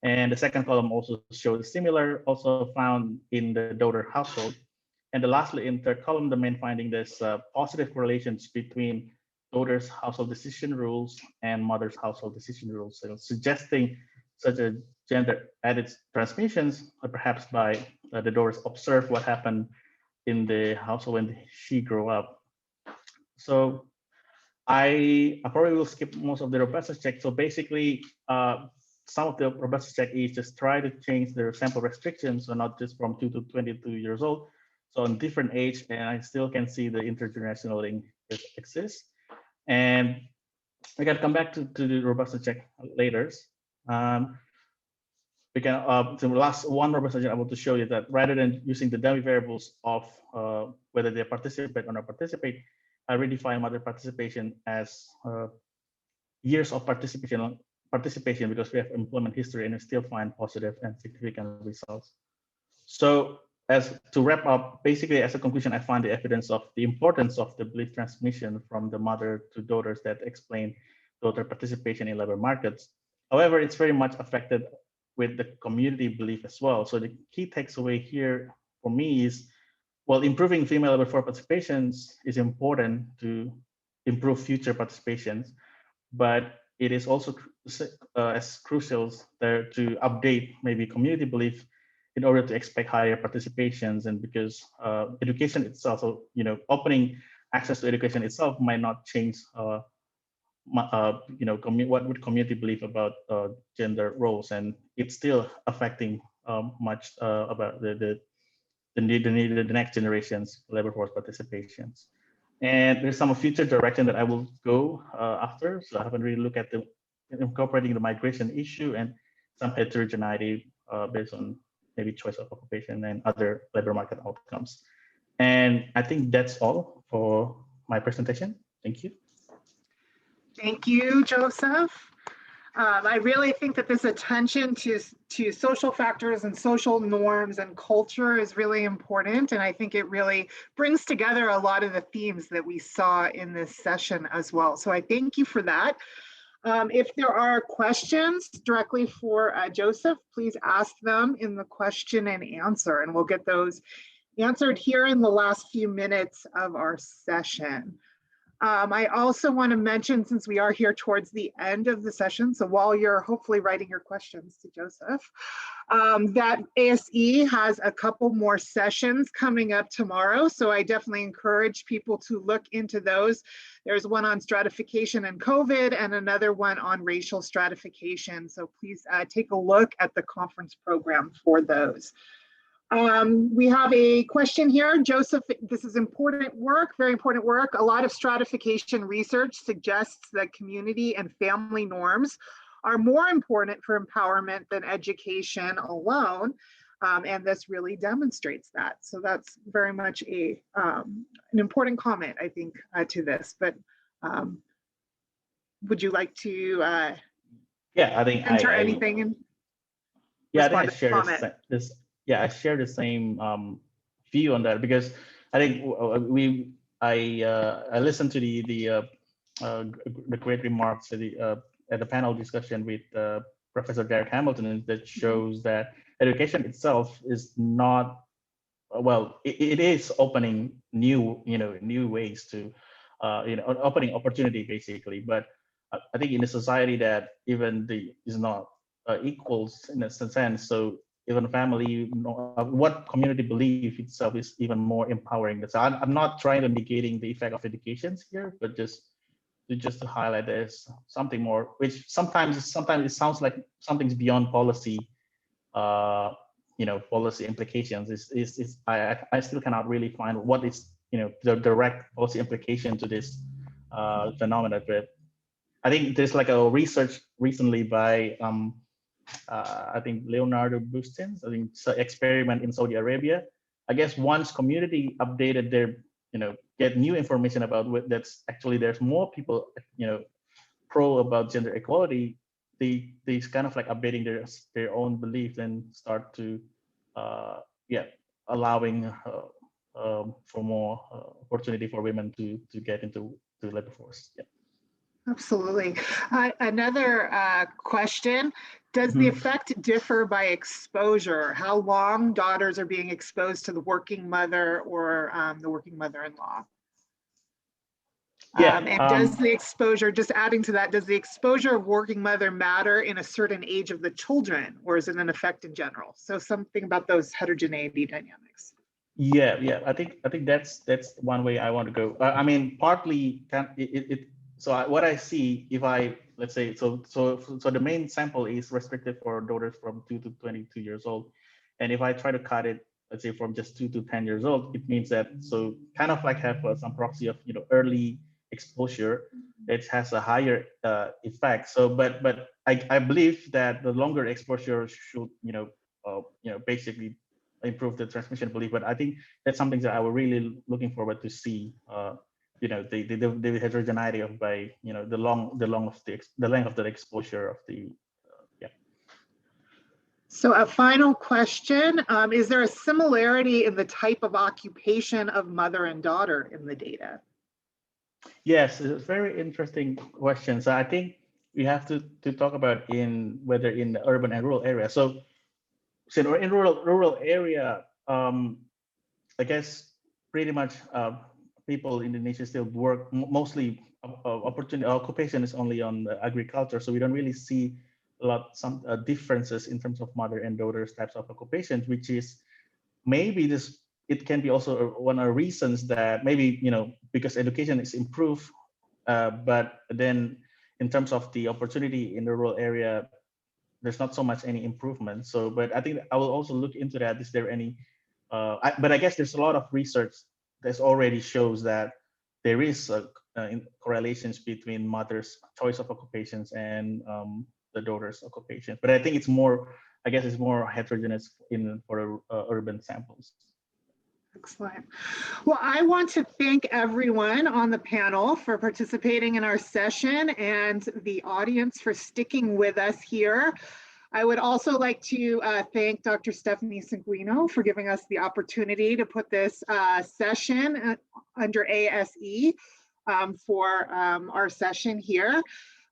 [SPEAKER 7] And the second column also shows similar, also found in the daughter household. And the lastly, in third column, the main finding, there's positive correlations between daughter's household decision rules and mother's household decision rules, so suggesting such a gender added transmissions, or perhaps by the daughters observe what happened in the household when she grew up. So I probably will skip most of the robustness check. So basically, some of the robustness check is just try to change their sample restrictions, so not just from 2 to 22 years old, so on different age, and I still can see the intergenerational link exists. And we can come back to the robustness check later. We can, so the last one robustness check I want to show you that rather than using the dummy variables of whether they participate or not participate, I redefine mother participation as years of participation because we have employment history and we still find positive and significant results. So as to wrap up, basically as a conclusion, I find the evidence of the importance of the belief transmission from the mother to daughters that explain daughter participation in labor markets. However, it's very much affected with the community belief as well. So the key takeaway here for me is, well, improving female labor force participations is important to improve future participations, but it is also as crucial there to update maybe community belief in order to expect higher participations, and because education itself, so opening access to education itself might not change what would community believe about gender roles, and it's still affecting much about the next generation's labor force participations. And there's some future direction that I will go after. So I haven't really looked at incorporating the migration issue and some heterogeneity based on maybe choice of occupation and other labor market outcomes. And I think that's all for my presentation. Thank you.
[SPEAKER 1] Thank you, Joseph. I really think that this attention to social factors and social norms and culture is really important. And I think it really brings together a lot of the themes that we saw in this session as well. So I thank you for that. If there are questions directly for Joseph, please ask them in the question and answer, and we'll get those answered here in the last few minutes of our session. I also want to mention, since we are here towards the end of the session, so while you're hopefully writing your questions to Joseph, that ASE has a couple more sessions coming up tomorrow. So I definitely encourage people to look into those. There's one on stratification and COVID and another one on racial stratification. So please take a look at the conference program for those. We have a question here. Joseph, this is important work, very important work. A lot of stratification research suggests that community and family norms are more important for empowerment than education alone. And this really demonstrates that. So that's very much an important comment, I think, to this. But would you like to
[SPEAKER 7] I think
[SPEAKER 1] enter anything in?
[SPEAKER 7] Yeah, I think I share this. Yeah, I share the same view on that, because I think I listened to the great remarks at the panel discussion with Professor Derek Hamilton, and that shows that education itself is not, well, it is opening new ways to opening opportunity basically, but I think in a society that even is not equals in a sense, so even family, what community belief itself is even more empowering. So I'm not trying to negating the effect of education here, but just to highlight there's something more, which sometimes it sounds like something's beyond policy policy implications is I still cannot really find what is the direct policy implication to this phenomena. But I think there's like a research recently by I think Leonardo Bustins, I think it's an experiment in Saudi Arabia. I guess once community updated their get new information about that's actually there's more people pro about gender equality, they kind of like updating their own belief and start to allowing for more opportunity for women to get into the labor force. Yeah.
[SPEAKER 1] Absolutely. Another question, does the effect differ by exposure? How long daughters are being exposed to the working mother or the working mother-in-law?
[SPEAKER 7] Yeah.
[SPEAKER 1] And does the exposure, just adding to that, does the exposure of working mother matter in a certain age of the children, or is it an effect in general? So something about those heterogeneity dynamics.
[SPEAKER 7] Yeah. I think that's one way I want to go. I mean, partly what I see, if I let's say so the main sample is restricted for daughters from 2 to 22 years old, and if I try to cut it, let's say from just 2 to 10 years old, it means that so kind of like have some proxy of early exposure. It has a higher effect. So, but I believe that the longer exposure should basically improve the transmission belief. But I think that's something that I was really looking forward to see. The heterogeneity of by the length of the exposure of the
[SPEAKER 1] So a final question, is there a similarity in the type of occupation of mother and daughter in the data?
[SPEAKER 7] Yes, it's a very interesting question. So I think we have to talk about whether in the urban and rural area. So in rural area, I guess pretty much people in Indonesia still work mostly occupation is only on the agriculture. So we don't really see some differences in terms of mother and daughters types of occupations, which is maybe it can be also one of the reasons that maybe because education is improved, but then in terms of the opportunity in the rural area, there's not so much any improvement. So, but I think I will also look into that. Is there any? But I guess there's a lot of research that already shows that there is correlations between mothers' choice of occupations and the daughters' occupations. But I think it's more heterogeneous for urban samples.
[SPEAKER 1] Excellent. Well, I want to thank everyone on the panel for participating in our session and the audience for sticking with us here. I would also like to thank Dr. Stephanie Sanguino for giving us the opportunity to put this session under ASE for our session here.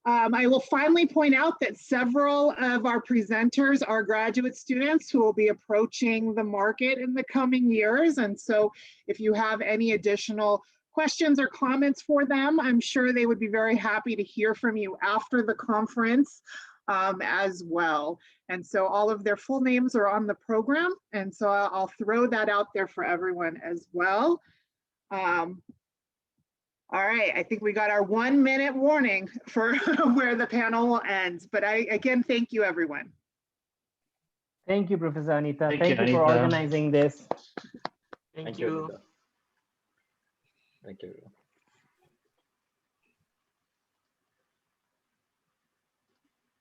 [SPEAKER 1] I will finally point out that several of our presenters are graduate students who will be approaching the market in the coming years. And so if you have any additional questions or comments for them, I'm sure they would be very happy to hear from you after the conference as well. And so all of their full names are on the program. And so I'll throw that out there for everyone as well. All right, I think we got our 1 minute warning for where the panel will end. But again, thank you, everyone.
[SPEAKER 5] Thank you, Professor Anita. Thank you
[SPEAKER 7] Anita.
[SPEAKER 5] for organizing this.
[SPEAKER 4] Thank you.
[SPEAKER 6] Anita. Thank you.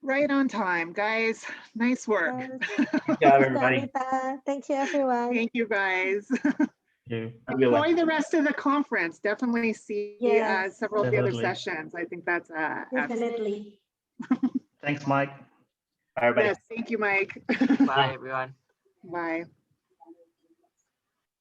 [SPEAKER 2] Right on time, guys. Nice work.
[SPEAKER 3] Good job, everybody.
[SPEAKER 2] Thank you, everyone.
[SPEAKER 1] Thank you, guys.
[SPEAKER 7] You.
[SPEAKER 1] Enjoy the rest of the conference. Definitely see several of the other sessions. I think that's
[SPEAKER 2] definitely.
[SPEAKER 7] Thanks, Mike.
[SPEAKER 3] Bye, everybody.
[SPEAKER 1] Yes, thank you, Mike.
[SPEAKER 4] Bye, everyone.
[SPEAKER 1] Bye.